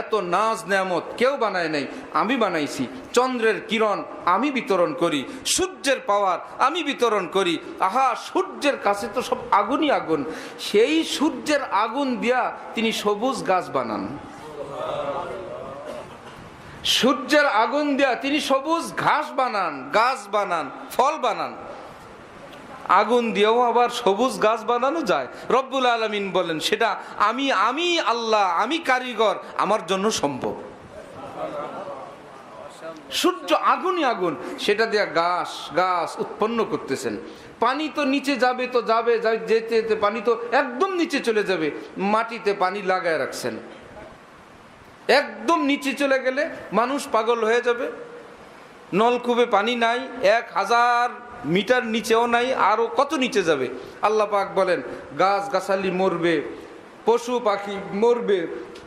এত নাজ নেয়ামত কেউ বানায় নাই, আমি বানাইছি। চন্দ্রের কিরণ আমি বিতরণ করি, সূর্যের পাওয়ার আমি বিতরণ করি। আহা, সূর্যের কাছে তো সব আগুনই আগুন, সেই সূর্যের আগুন দিয়া তিনি সবুজ গাছ বানান। সূর্যের আগুন দিয়া তিনি সবুজ ঘাস বানান, গাছ বানান, ফল বানান। আগুন দিয়েও আবার সবুজ গাছ বানানো যায়। রব্বুল আলামিন বলেন সেটা আমি আল্লাহ, আমি কারিগর, আমার জন্য সম্ভব। সূর্য আগুনই আগুন, সেটা দিয়ে গাছ উৎপন্ন করতেছেন। পানি তো নিচে যাবে তো যাবে, যেতে যেতে পানি তো একদম নিচে চলে যাবে, মাটিতে পানি লাগায় রাখছেন। একদম নিচে চলে গেলে মানুষ পাগল হয়ে যাবে। নলকূপে পানি নাই, 1000 মিটার নিচেও নাই, আরো কত নিচে যাবে। আল্লাহ পাক বলেন গাছ গাছালি মরবে, পশু পাখি মরবে,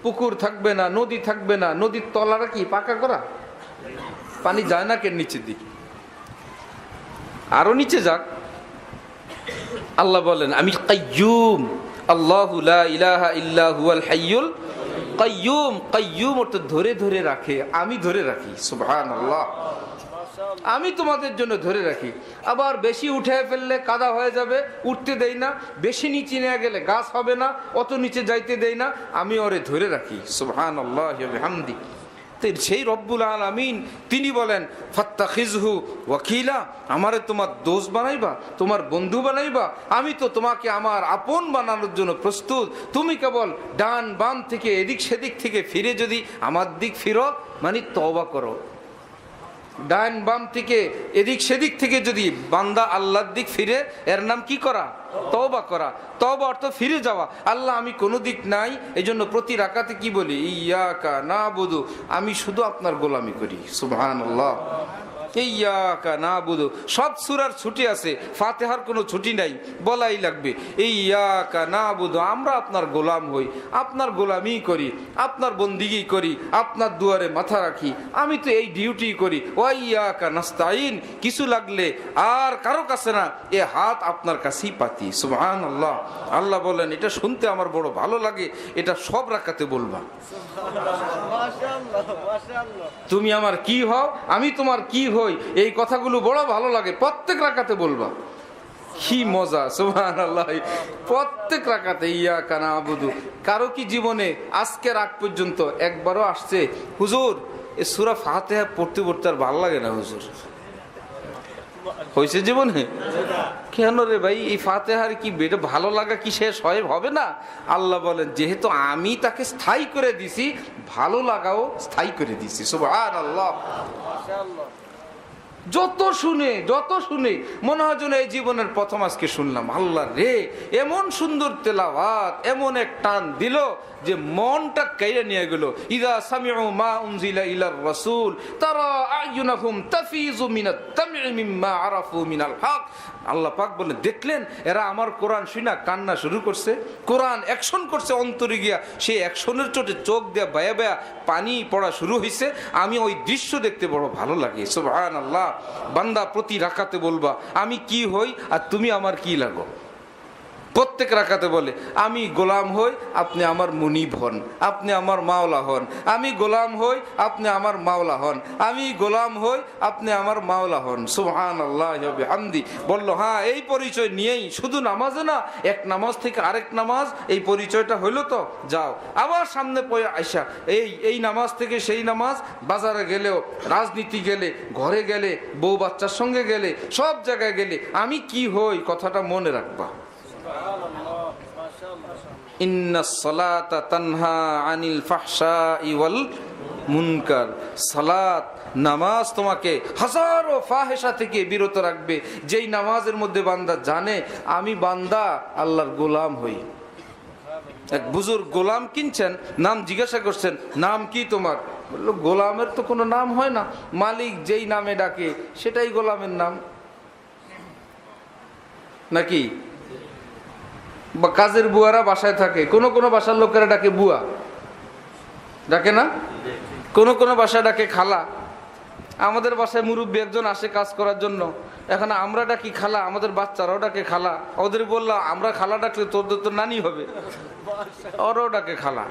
পুকুর থাকবে না, নদী থাকবে না। নদীর তলাটা কি পাকা করা? পানি যায় না কেন নিচের দিকে? আরো নিচে যাক। আল্লাহ বলেন আমি কাইয়ুম, আল্লাহু লা ইলাহা ইল্লা হুয়াল হাইয়ুল কাইয়ুম। কাইয়ুম অর্থ ধরে ধরে রাখে, আমি ধরে রাখি। সুবহানাল্লাহ। আমি তোমাদের জন্য ধরে রাখি। আবার বেশি উঠে ফেললে কাদা হয়ে যাবে, উঠতে দেই না। বেশি নিচে নিয়ে গেলে গাছ হবে না, অত নিচে যাইতে দেই না, আমি ওরে ধরে রাখি। সুবহানাল্লাহ ওয়া বিহামদি। সেই রব্বুল আলামিন তিনি বলেন ফাত্তাখিযহু ওয়াকিলা, আমারে তোমার দোস্ত বানাইবা, তোমার বন্ধু বানাইবা, আমি তো তোমাকে আমার আপন বানানোর জন্য প্রস্তুত। তুমি কেবল ডান বাম থেকে এদিক সেদিক থেকে ফিরে যদি আমার দিক ফিরো, মানে তওবা করো। ডান বাম থেকে এদিক সেদিক থেকে যদি বান্দা আল্লাহর দিক ফিরে, এর নাম কি করা? তওবা করা। তওবা অর্থ ফিরে যাওয়া। আল্লাহ আমি কোনো দিক নাই, এই জন্য প্রতি রাকাতে কি বলি? ইয়াকা নাবুদু, আমি শুধু আপনার গোলামি করি। সুবহানাল্লাহ। ইয়াকা নাবুদু, সব সূরার ছুটি আছে, ফাতিহার কোনো ছুটি নাই, বলাই লাগবে। ইয়াকা নাবুদু, আমরা আপনার গোলাম হই, আপনার গোলামি করি, আপনার বন্দিগি করি, আপনার দুয়ারে মাথা রাখি, আমি তো এই ডিউটি করি। ওয়াইয়াকা নাস্তাইন, কিছু লাগলে আর কারো কাছে না, এ হাত আপনার কাছেই পাতি। সুবহানাল্লাহ। আল্লাহ বলেন এটা শুনতে আমার বড় ভালো লাগে, এটা সব রাকাতে বলবা। তুমি আমার কি হও, আমি তোমার কি হই, এই কথাগুলো বড় ভালো লাগে, প্রত্যেক রাকাতে বলবা। কি মজা, সুবহানাল্লাহ। প্রত্যেক রাকাতে ইয়াকা নাবুদু। কারো কি জীবনে আজকের আগ পর্যন্ত একবারও আসছে, হুজুর এই সূরা ফাতিহা পড়তে পড়তে আর ভালো লাগে না হুজুর? হয়েছে জীবনে? কেন রে ভাই, এই ফাতিহার কি বেটা ভালো লাগা কি শেষ হবে না? আল্লাহ বলেন যেহেতু আমি তাকে স্থায়ী করে দিছি, ভালো লাগাও স্থায়ী করে দিছি। সুবহানাল্লাহ। যত শুনে মনে হয় যেন এই জীবনের প্রথম আজকে শুনলাম। আল্লাহ রে, এমন সুন্দর তেলাওয়াত, এমন এক টান দিল যে মনটা কেড়ে নিয়ে গেল। ইযা সামিউ মা উনজিলা ইলার রাসূল তারা আয়ুনাহুম তাফিজু মিনাত তামঈ মিম্মা আরাফু মিনাল হক। আল্লাহ পাক বলে দেখলেন এরা আমার কোরআন শুনা কান্না শুরু করছে, কোরআন অ্যাকশন করছে অন্তরে গিয়া, সেই অ্যাকশনের চোটে চোখ দেয়া বায়া বায়া পানি পড়া শুরু হয়েছে। আমি ওই দৃশ্য দেখতে বড় ভালো লাগে। সুবহানাল্লাহ। বান্দা প্রতি রাকাতে বলবা আমি কি হই আর তুমি আমার কি লাগো। প্রত্যেক রাকাতে বলে আমি গোলাম হই, আপনি আমার মুনিব হন, আপনি আমার মাওলা হন। আমি গোলাম হই, আপনি আমার মাওলা হন। আমি গোলাম হই, আপনি আমার মাওলা হন। সুবহানাল্লাহি ওয়া বিহামদি। বলল হ্যাঁ, এই পরিচয় নিয়েই শুধু নামাজে না, এক নামাজ থেকে আরেক নামাজ, এই পরিচয়টা হইলো তো যাও। আবার সামনে পড়ে আইসা এই নামাজ থেকে সেই নামাজ, বাজারে গেলেও, রাজনীতি গেলে, ঘরে গেলে, বউ বাচ্চার সঙ্গে গেলে, সব জায়গায় গেলে আমি কি হই কথাটা মনে রাখবা। ইন্নাস সালাতা তানহা আনিল ফাহশাই ওয়াল মুনকার। সালাত, নামাজ তোমাকে হাজারো ফাহেশা থেকে বিরত রাখবে। যেই নামাজের মধ্যে বান্দা জানে আমি বান্দা আল্লাহর গোলাম হই। এক বুজুর্গ গোলাম কিনছেন, নাম জিজ্ঞাসা করছেন নাম কি তোমার? বললো গোলামের তো কোনো নাম হয় না, মালিক যেই নামে ডাকে সেটাই গোলামের নাম নাকি? বা কাজের বুয়ারা বাসায় থাকে, কোন বাসার লোকেরা ডাকে বুয়া, ডাকে না? কোন বাসায় ডাকে খালা। আমাদের বাসায় মুরব্বী একজন আসে কাজ করার জন্য, এখন আমরা ডাকি খালা, আমাদের বাচ্চারাও ডাকে খালা। ওদের বললাম আমরা খালা ডাকলে তোদের তো নানি হবে, ওরাও ডাকে খালা।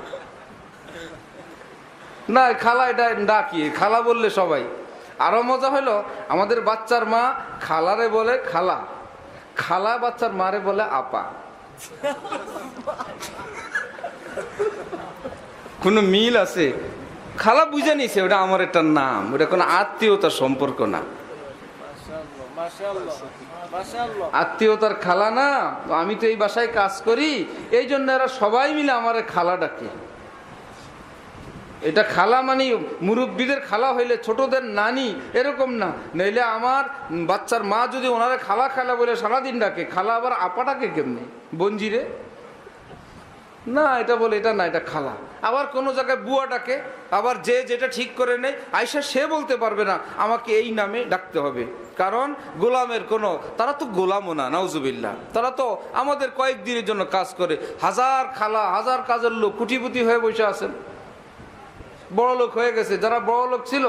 না খালা এটা ডাকি, খালা বললে সবাই। আরো মজা হলো আমাদের বাচ্চার মা খালারে বলে খালা, খালা বাচ্চার মারে বলে আপা। কোন মিল আছে? খালা বুঝে নিছে ওটা আমার একটা নাম, ওটা কোনো আত্মীয়তার সম্পর্ক না, আত্মীয়তার খালা না। আমি তো এই বাসায় কাজ করি, এই জন্য এরা সবাই মিলে আমার খালা ডাকে। এটা খালা মানে মুরব্বীদের খালা হইলে ছোটদের নানি, এরকম না। নইলে আমার বাচ্চার মা যদি ওনারা খালা খালা বলে সারাদিন ডাকে, খালা আবার আপা ডাকে কেমনি? বঞ্জিরে না, এটা বলে এটা না, এটা খালা। আবার কোনো জায়গায় বুয়া ডাকে, আবার যে যেটা ঠিক করে নেয় আয়সা সে বলতে পারবে না আমাকে এই নামে ডাকতে হবে, কারণ গোলামের কোনো, তারা তো গোলামও না, নাউজুবিল্লাহ। তারা তো আমাদের কয়েকদিনের জন্য কাজ করে। হাজার খালা, হাজার কাজের লোক কোটিপতি হয়ে বসে আছেন, বড় লোক হয়ে গেছে। যারা বড় লোক ছিল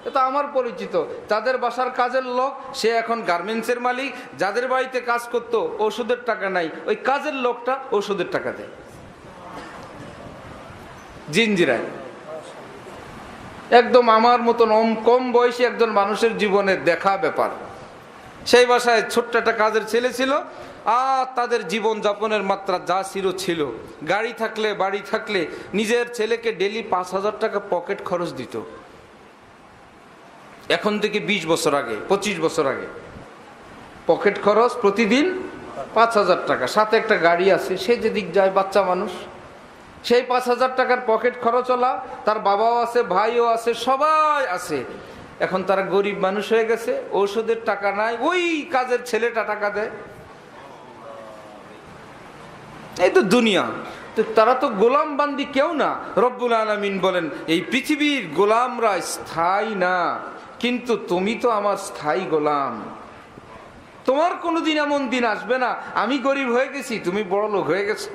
এটা আমার পরিচিত, তাদের বাসার কাজের লোক সে এখন গার্মেন্টসের মালিক। যাদের বাড়িতে কাজ করতো ওষুধের টাকা নাই, ওই কাজের লোকটা ওষুধের টাকা দেয় জিঞ্জিরায়। একদম আমার মতন কম বয়সী একজন মানুষের জীবনে দেখা ব্যাপার। সেই বাসায় ছোট্ট একটা কাজের ছেলে ছিল, আর তাদের জীবন যাপনের মাত্রা যা ছিল, গাড়ি থাকলে, বাড়ি থাকলে নিজের ছেলেকে ডেলি 5,000 টাকা পকেট খরচ দিত। এখন থেকে 20 বছর আগে, 25 বছর আগে পকেট খরচ প্রতিদিন 5,000 টাকা। সাথে একটা গাড়ি আছে, সে যেদিক যায় বাচ্চা মানুষ, সেই 5,000 টাকার পকেট খরচওয়ালা, তার বাবাও আছে, ভাইও আছে, সবাই আছে। এখন তারা গরিব মানুষ হয়ে গেছে, ঔষধের টাকা নাই, ওই কাজের ছেলেটা টাকা দেয়। এই তো দুনিয়া। তো তারা তো গোলাম বান্দি কেউ না। রব্বুল আলামিন বলেন এই পৃথিবীর গোলামরা স্থায়ী না, কিন্তু তুমি তো আমার স্থায়ী গোলাম। তোমার কোনোদিন এমন দিন আসবে না আমি গরিব হয়ে গেছি, তুমি বড় লোক হয়ে গেছো।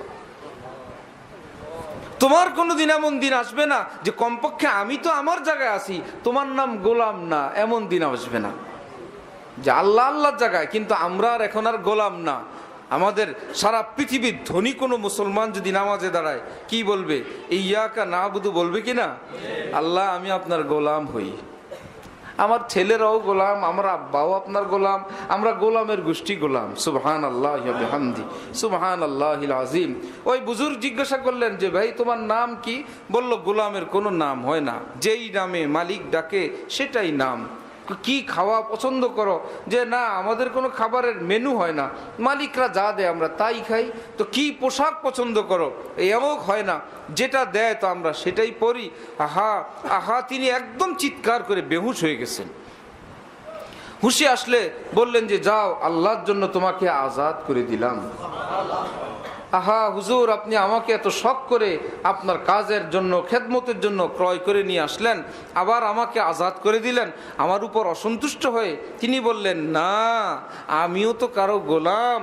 তোমার কোনোদিন এমন দিন আসবে না যে কমপক্ষে আমি তো আমার জায়গায় আছি, তোমার নাম গোলাম না, এমন দিন আসবে না। যে আল্লাহ আল্লাহর জায়গায়, কিন্তু আমরা আর এখন আর গোলাম না। আমাদের সারা পৃথিবীর ধনী কোনো মুসলমান যদি নামাজে দাঁড়ায় কি বলবে? ইয়াকা নাবুদু বলবে কি না? আল্লাহ আমি আপনার গোলাম হই। আমার ছেলেরাও গোলাম, আমার আব্বাও আপনার গোলাম, আমরা গোলামের গোষ্ঠী গোলাম। সুবহানাল্লাহ ওয়া বিহামদি, সুবহানাল্লাহিল আযীম। ওই বুজুর্গ জিজ্ঞাসা করলেন যে ভাই তোমার নাম কি? বলল গোলামের কোনো নাম হয় না, যেই নামে মালিক ডাকে সেটাই নাম। কি খাওয়া পছন্দ করো? যে না আমাদের কোনো খাবারের মেনু হয় না, মালিকরা যা দেয় আমরা তাই খাই। তো কি পোশাক পছন্দ করো? এমক হয় না, যেটা দেয় তো আমরা সেটাই পরি। আহা আহা, তিনি একদম চিৎকার করে বেহুশ হয়ে গেছেন। হুঁশে আসলে বললেন যে যাও, আল্লাহর জন্য তোমাকে আজাদ করে দিলাম। আহা হুজুর, আপনি আমাকে এত শখ করে আপনার কাজের জন্য, খেদমতের জন্য ক্রয় করে নিয়ে আসলেন, আবার আমাকে আজাদ করে দিলেন। আমার উপর অসন্তুষ্ট হয়ে তিনি বললেন না, আমিও তো কারো গোলাম,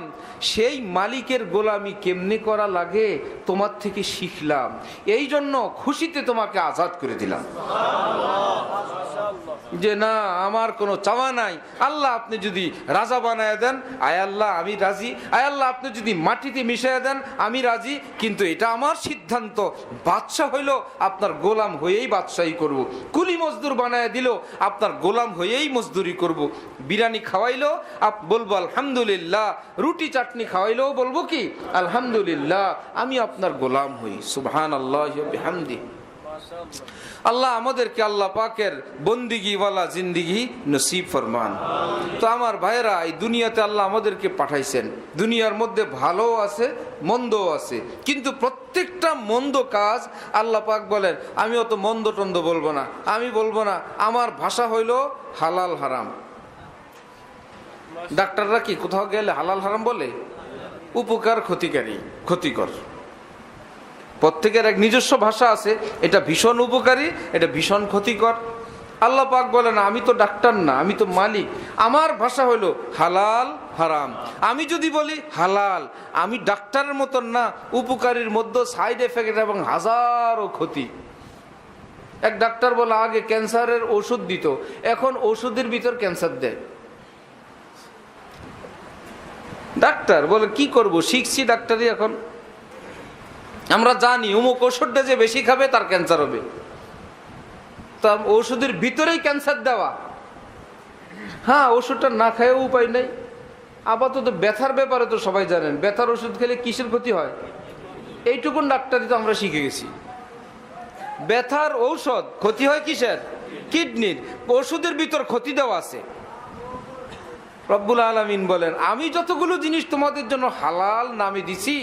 সেই মালিকের গোলামি কেমনে করা লাগে তোমার থেকে শিখলাম, এই জন্য খুশিতে তোমাকে আজাদ করে দিলাম। যে না আমার কোনো চাওয়া নাই, আল্লাহ আপনি যদি রাজা বানায় দেন, আয় আল্লাহ আমি রাজি, আয় আল্লাহ আপনি যদি মাটিতে মিশিয়ে দেন আমি রাজি, কিন্তু এটা আমার সিদ্ধান্ত। বাদশা হইল আপনার গোলাম হয়েই বাদশাহী করব, কুলি মজদুর বানায় দিল আপনার গোলাম হয়েই মজদুরি করব, বিরিয়ানি খাওয়াইলো বলবো আলহামদুলিল্লাহ, রুটি চাটনি খাওয়াইলেও বলবো কি আলহামদুলিল্লাহ, আমি আপনার গোলাম হই। সুবহানাল্লাহ ওয়া বিহামদি। আল্লাহ আমাদেরকে আল্লাহ পাকের বন্দিগিওয়ালা জিন্দিগি নসিব ফরমান। তো আমার ভাইরা, এই দুনিয়াতে আল্লাহ আমাদেরকে পাঠাইছেন, দুনিয়ার মধ্যে ভালো আছে মন্দও আছে, কিন্তু প্রত্যেকটা মন্দ কাজ আল্লাহ পাক বলেন আমি অত মন্দ টন্দ বলবো না, আমি বলবো না, আমার ভাষা হইল হালাল হারাম। ডাক্তাররা কি কোথাও গেলে হালাল হারাম বলে? উপকার ক্ষতিকারী, ক্ষতিকর। প্রত্যেকের এক নিজস্ব ভাষা আছে, এটা ভীষণ উপকারী, এটা ভীষণ ক্ষতিকর। আল্লাহ পাক বলেন আমি তো ডাক্তার না, আমি তো মালিক, আমার ভাষা হলো হালাল হারাম। আমি যদি বলি হালাল, আমি ডাক্তারের মতন না, উপকারীর মধ্যে সাইড এফেক্ট এবং হাজারো ক্ষতি। এক ডাক্তার বলে আগে ক্যান্সারের ওষুধ দিত, এখন ওষুধের ভিতর ক্যান্সার দেয়। ডাক্তার বলে কি করব, শিখছি ডাক্তারি, এখন আমরা জানি অমুক ওষুধটা যে বেশি খাবে তার ক্যান্সার হবে, তার ওষুধের ভিতরেই ক্যান্সার দেওয়া। হ্যাঁ, ওষুধটা না খায়ও উপায় নেই। আপাতত ব্যথার ব্যাপারে তো সবাই জানেন, ব্যথার ওষুধ খেলে কিসের ক্ষতি হয়, এইটুকুন ডাক্তারি তো আমরা শিখে গেছি। ব্যথার ঔষধ ক্ষতি হয় কিসের? কিডনির। ওষুধের ভিতর ক্ষতি দেওয়া আছে। রব্বুল আলামিন বলেন আমি যতগুলো জিনিস তোমাদের জন্য হালাল নামে দিছি,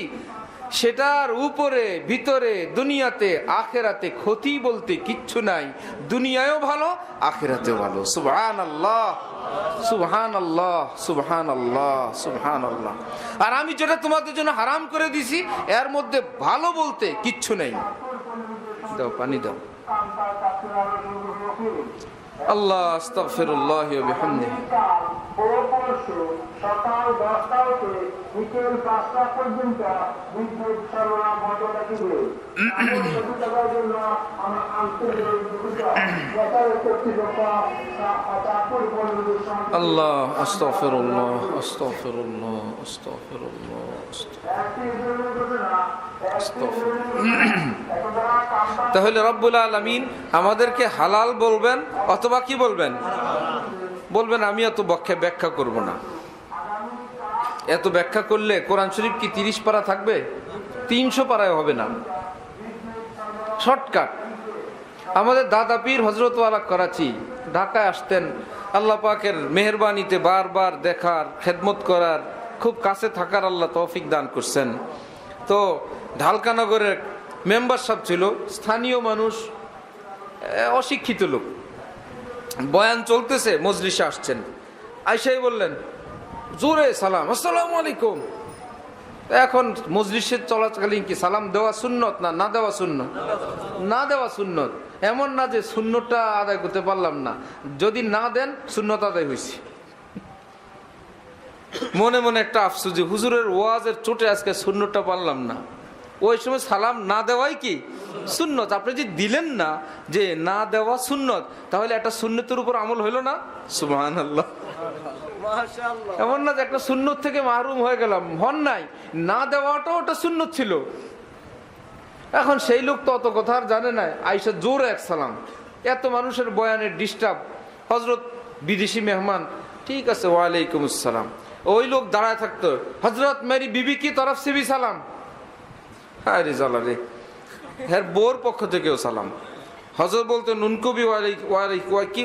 সেটার উপরে ভিতরে দুনিয়াতে আখেরাতে ক্ষতি বলতে কিচ্ছু নাই। দুনিয়ায়ও ভালো, আখেরাতেও ভালো। সুবহানাল্লাহ, সুবহানাল্লাহ, সুবহানাল্লাহ, সুবহানাল্লাহ। আর আমি যেটা তোমাদের জন্য হারাম করে দিছি, এর মধ্যে ভালো বলতে কিচ্ছু নেই। দাও পানি দাও। আল্লাহ আস্তাগফিরুল্লাহ ওয়া বিহামদিহি। সকাল 10টা থেকে বিকেল 5টা পর্যন্ত বিদ্যুৎ সরবরাহ বন্ধ থাকবে। জন্য আমার আন্তরিক আল্লাহ আস্তাগফিরুল্লাহ, আস্তাগফিরুল্লাহ, আস্তাগফিরুল্লাহ, তাহলে রব্বুল আলামিন আমাদেরকে হালাল বলবেন অথবা কি বলবেন? বলবেন আমি এত ব্যাখ্যা করব না। এত ব্যাখ্যা করলে কোরআন শরীফ কি 30 পারা থাকবে? 300 পারায় হবে না। শর্টকাট। আমাদের দাদা পীর হযরত ওয়ালা করাচি ঢাকায় আসতেন, আল্লাহ পাকের মেহেরবানিতে বারবার দেখার, খেদমত করার, খুব কাছে থাকার আল্লাহ তৌফিক দান করছেন। তো ঢালকানগরের মেম্বার সাহেব ছিল, স্থানীয় মানুষ, অশিক্ষিত লোক। বয়ান চলতেছে, মজলিসে আসছেন, আইসাই বললেন জোরে সালাম, আসসালামু আলাইকুম। এখন মজলিসের চলাকালীন কি সালাম দেওয়া সুন্নত না না দেওয়া সুন্নত? না দেওয়া সুন্নত। এমন না যে সুন্নতটা আদায় করতে পারলাম না, যদি না দেন সুন্নত আদায় হয়েছে। মনে মনে একটা আফসোস যে হুজুরের ওয়াজের চোটে আজকে সুন্নতটা পারলাম না। ওই সময় সালাম না দেওয়াই কি সুন্নত। আপনি যদি দিলেন না যে না দেওয়া সুন্নত, তাহলে একটা সুন্নতের উপর আমল হইল না? সুবহানাল্লাহ। এমন না যে একটা সুন্নত থেকে মাহরুম হয়ে গেলাম, হন নাই, না দেওয়াটাও একটা সুন্নত ছিল। এখন সেই লোক তো অত কথা আর জানে না, আইসা জোর এক সালাম। এত মানুষের বয়ানের ডিস্টার্ব, হজরত বিদেশি মেহমান, ঠিক আছে ওয়ালাইকুম আসসালাম। ওই লোক দাঁড়ায় থাকতো, হজরত মেরি বিবি কি তরফ সে ভি সালাম। আরে জালা রে, হ্যাঁ বোর পক্ষ থেকেও সালাম। হজরত বলতেন উनको भी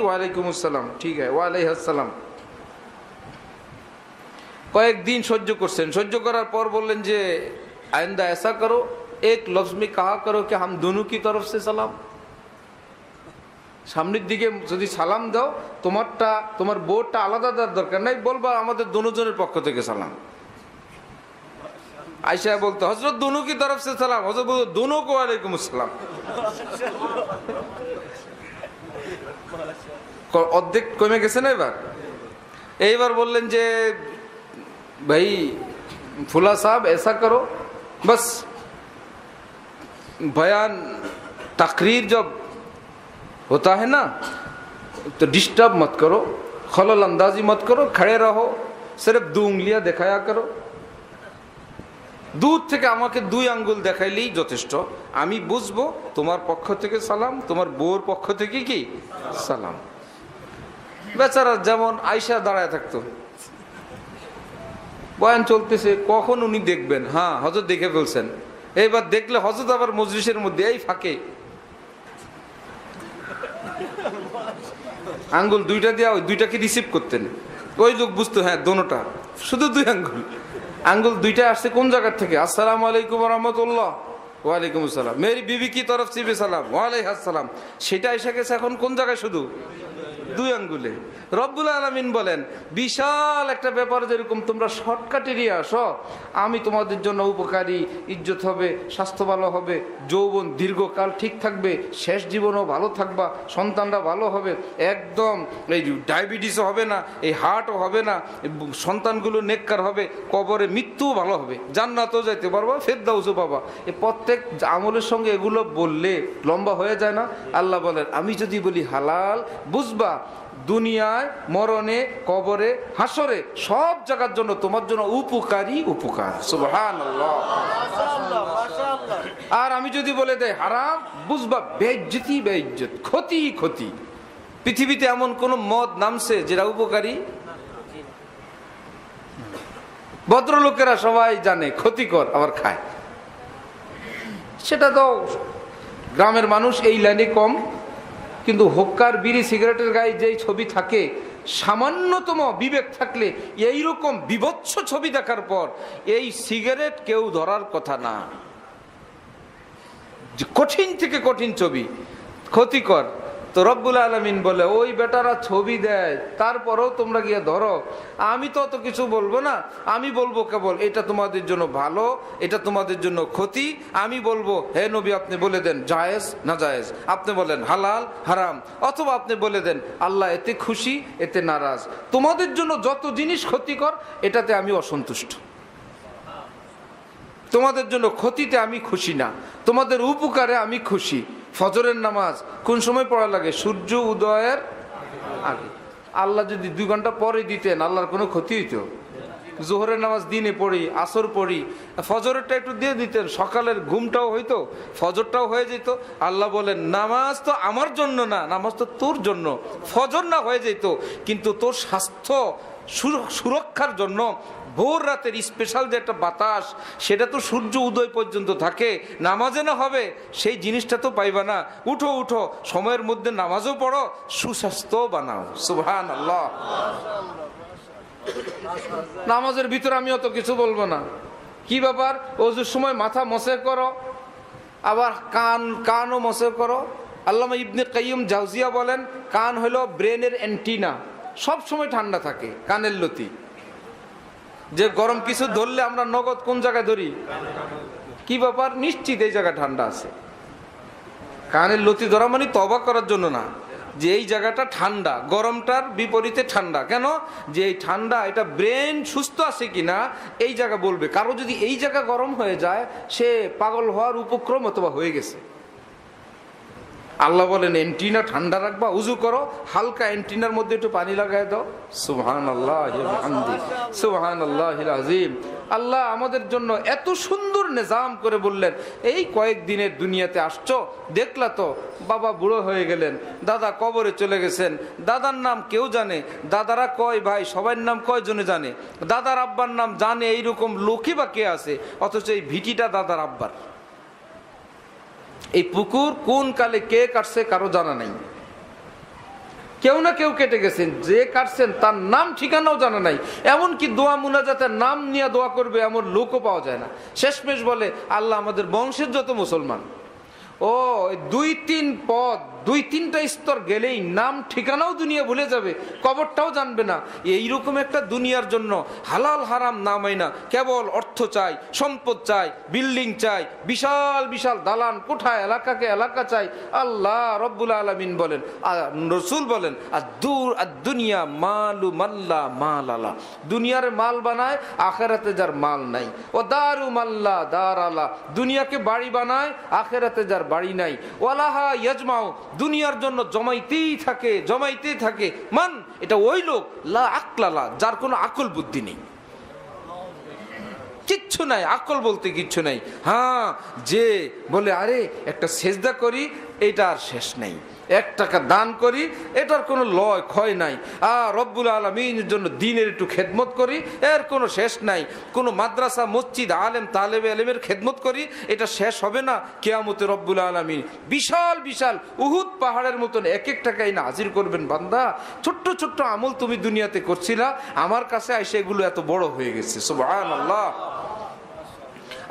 ওয়ালাইকুম আসসালাম, ঠিক আছে ওয়ালাইকুম আসসালাম। কয়েকদিন সহ্য করছেন, সহ্য করার পর বললেন যে আইন্দা ऐसा करो एक लफ्ज में कहा करो कि हम दोनों की तरफ से सलाम। সামনের দিকে যদি সালাম দাও, তোমারটা তোমার বোরটা আলাদা দেওয়ার দরকার নাই, বলবা আমাদের দুজনের পক্ষ থেকে সালাম। আয়েশা বলতো হযরত दोनों की तरफ से सलाम, হযরত বলতো दोनों को वालेकुम अस्सलाम। অর্ধেক কমে গেছে না এবার। এইবার বললেন যে भाई फुला साहब ऐसा करो, बस बयान तकरीर जब होता है ना तो डिस्टर्ब मत करो, खलल अंदाजी मत करो, खड़े रहो, सिर्फ 2 उंगलियां देखाया करो। दूर থেকে আমাকে 2 আঙ্গুল দেখাইলেই যথেষ্ট, আমি বুঝবো তোমার পক্ষ থেকে সালাম, তোমার বউর পক্ষ থেকে কি সালাম। বেচারা যেমন আয়েশা দাঁড়ায় থাকতো, বয়ান চলতেছে, কখন উনি দেখবেন, হ্যাঁ হযরত দেখে ফেলছেন। এইবার দেখলে হযরত আবার মজলিসের মধ্যে এই ফাঁকে আঙ্গুল 2টা দিয়ে ওই 2টাকে রিসিভ করতেন। ওই লোক বুঝতো হ্যাঁ দোনোটা, শুধু 2 আঙ্গুল। আঙ্গুল 2টা আসছে কোন জায়গা থেকে? আসসালামু আলাইকুম ওয়া রাহমাতুল্লাহ, ওয়ালাইকুম আসসালাম। মেরি বিবি কি তরফ সে ভি সালাম, ওয়ালাইকুম আসসালাম। সেটা এসে গেছে এখন কোন জায়গায়? শুধু 2 আঙ্গুলে। রব্বুল আলামিন বলেন বিশাল একটা ব্যাপার, যেরকম তোমরা শর্টকাটে নিয়ে আসো, আমি তোমাদের জন্য উপকারী, ইজ্জত হবে, স্বাস্থ্য ভালো হবে, যৌবন দীর্ঘকাল ঠিক থাকবে, শেষ জীবনও ভালো থাকবা, সন্তানরা ভালো হবে, একদম এই ডায়াবেটিসও হবে না, এই হার্টও হবে না, সন্তানগুলো নেককার হবে, কবরে মৃত্যুও ভালো হবে, জান্নাতও যাইতে পারবা, ফেরদাউসও পাবা। এই প্রত্যেক আমলের সঙ্গে এগুলো বললে লম্বা হয়ে যায় না? আল্লাহ বলেন আমি যদি বলি হালাল, বুঝবা দুনিয়ায়, মরণে, কবরে, হাসরে, সব জায়গার জন্য তোমার জন্য উপকারী উপকার। সুবহানাল্লাহ। আর আমি যদি বলে দেয় হারাম, বুঝবা বেইজ্জতি বেইজ্জত, ক্ষতি ক্ষতি। পৃথিবীতে এমন কোন মদ নামছে যেটা উপকারী? ভদ্রলোকেরা সবাই জানে ক্ষতিকর, আবার খায়। সেটা তো গ্রামের মানুষ এই লাইনে কম, কিন্তু হুক্কার, বিড়ি, সিগারেটের গায়ে যেই ছবি থাকে, সামান্যতম বিবেক থাকলে এইরকম বিভৎস ছবি দেখার পর এই সিগারেট কেউ ধরার কথা না। কঠিন থেকে কঠিন ছবি, ক্ষতিকর। তো রব্বুল আলামিন বলে ওই বেটারা ছবি দেয়, তারপরেও তোমরা গিয়ে ধরো। আমি তো অত কিছু বলবো না, আমি বলবো কেবল এটা তোমাদের জন্য ভালো, এটা তোমাদের জন্য ক্ষতি। আমি বলবো হে নবী আপনি বলে দেন জায়েজ না জায়েজ, আপনি বলেন হালাল হারাম, অথবা আপনি বলে দেন আল্লাহ এতে খুশি এতে নারাজ। তোমাদের জন্য যত জিনিস ক্ষতিকর এটাতে আমি অসন্তুষ্ট, তোমাদের জন্য ক্ষতিতে আমি খুশি না, তোমাদের উপকারে আমি খুশি। ফজরের নামাজ কোন সময় পড়া লাগে? সূর্য উদয়ের আগে। আল্লাহ যদি 2 ঘন্টা পরে দিতেন আল্লাহর কোনো ক্ষতি হইতো? জোহরের নামাজ দিনে পড়ি, আসর পড়ি, ফজরেরটা একটু দিয়ে দিতেন, সকালের ঘুমটাও হইতো, ফজরটাও হয়ে যেত। আল্লাহ বলেন নামাজ তো আমার জন্য না, নামাজ তো তোর জন্য। ফজর না হয়ে যেত, কিন্তু তোর স্বাস্থ্য সুরক্ষার জন্য ভোর রাতের স্পেশাল যে একটা বাতাস, সেটা তো সূর্য উদয় পর্যন্ত থাকে, নামাজে না হবে সেই জিনিসটা তো পাইবা না। উঠো উঠো, সময়ের মধ্যে নামাজও পড়ো, সুস্বাস্থ্য বানাও। সুবহানাল্লাহ। নামাজের ভিতরে আমি অত কিছু বলবো না। কি ব্যাপার? ওজুর সময় মাথা মসে করো, আবার কানও মসে করো। আল্লামা ইবনে কাইয়্যিম জাওজিয়া বলেন কান হলো ব্রেনের অ্যান্টিনা, সব সময় ঠান্ডা থাকে কানের লতি। যে গরম কিছু ধরলে আমরা নগদ কোন জায়গায় ধরি? কি ব্যাপার? নিশ্চিত এই জায়গা ঠান্ডা আছে। কানের লতি ধরা মানে তওবা করার জন্য না, যে এই জায়গাটা ঠান্ডা, গরমটার বিপরীতে ঠান্ডা। কেন? যে এই ঠান্ডা, এটা ব্রেন সুস্থ আছে কিনা এই জায়গা বলবে। কারো যদি এই জায়গা গরম হয়ে যায়, সে পাগল হওয়ার উপক্রম অথবা হয়ে গেছে। আল্লাহ বলেন এন্টিনা ঠান্ডা রাখবা, উজু করো, হালকা এন্টিনার মধ্যে একটু পানি লাগাই দাও। সুবহানাল্লাহি ওয়া বিহামদিহি, সুবহানাল্লাহিল আযীম। আল্লাহ আমাদের জন্য এত সুন্দর নিজাম করে বললেন, এই কয়েকদিনের দুনিয়াতে আসছো, দেখলা তো বাবা বুড়ো হয়ে গেলেন, দাদা কবরে চলে গেছেন, দাদার নাম কেউ জানে? দাদারা কয় ভাই, সবার নাম কয়জনে জানে? দাদার আব্বার নাম জানে এইরকম লোকই বা কে আছে? অথচ এই ভিটিটা দাদার আব্বার। এই পুকুর কোন কালে কে কাটছে কারো জানা নাই। কেউ না কেউ কেটে গেছেন, যে কাটছেন তার নাম ঠিকানাও জানা নাই। এমনকি দোয়া মুনাজাতের নাম নিয়ে দোয়া করবে এমন লোকও পাওয়া যায় না। শেষমেশ বলে আল্লাহ আমাদের বংশের যত মুসলমান, ও 2-3 পদ, 2-3টা স্তর গেলেই নাম ঠিকানাও দুনিয়া ভুলে যাবে, কবরটাও জানবে না। এইরকম একটা দুনিয়ার জন্য হালাল হারাম নামাই না, কেবল অর্থ চাই, সম্পদ চাই, বিল্ডিং চাই, বিশাল বিশাল দালান কোঠায়, এলাকাকে এলাকা চাই। আল্লাহ রব্বুল আলামিন বলেন, রসুল বলেন, দুনিয়া মালু মাল্লা মাল আলা, দুনিয়ার মাল বানায়, আখেরাতে যার মাল নাই। ও দারু মাল্লা দার আলা, দুনিয়াকে বাড়ি বানায়, আখেরাতে যার বাড়ি নাই। ওয়ালাহা ইয়াজমাউ, দুনিয়ার জন্য জমাইতেই থাকে, জমাইতেই থাকে। মান, এটা ওই লোক লা আকলালা, যার কোনো আকল বুদ্ধি নেই, কিচ্ছু নাই, আকল বলতে কিচ্ছু নাই। হ্যাঁ, যে বলে আরে একটা সেজদা করি, এটা আর শেষ নেই, 1 টাকা দান করি, এটার কোনো লয় ক্ষয় নাই। রব্বুল আলামিনের জন্য দিনের একটু খেদমত করি, এর কোনো শেষ নাই। কোনো মাদ্রাসা মসজিদ আলেম তালেবে আলেমের খেদমত করি, এটা শেষ হবে না। কিয়ামতে রব্বুল আলামিন বিশাল বিশাল উহুদ পাহাড়ের মতন এক টাকাই না হাজির করবেন। বান্দা, ছোট্ট ছোট্ট আমল তুমি দুনিয়াতে করছিলা, আমার কাছে এসে এগুলো এত বড় হয়ে গেছে। সুবহানাল্লাহ।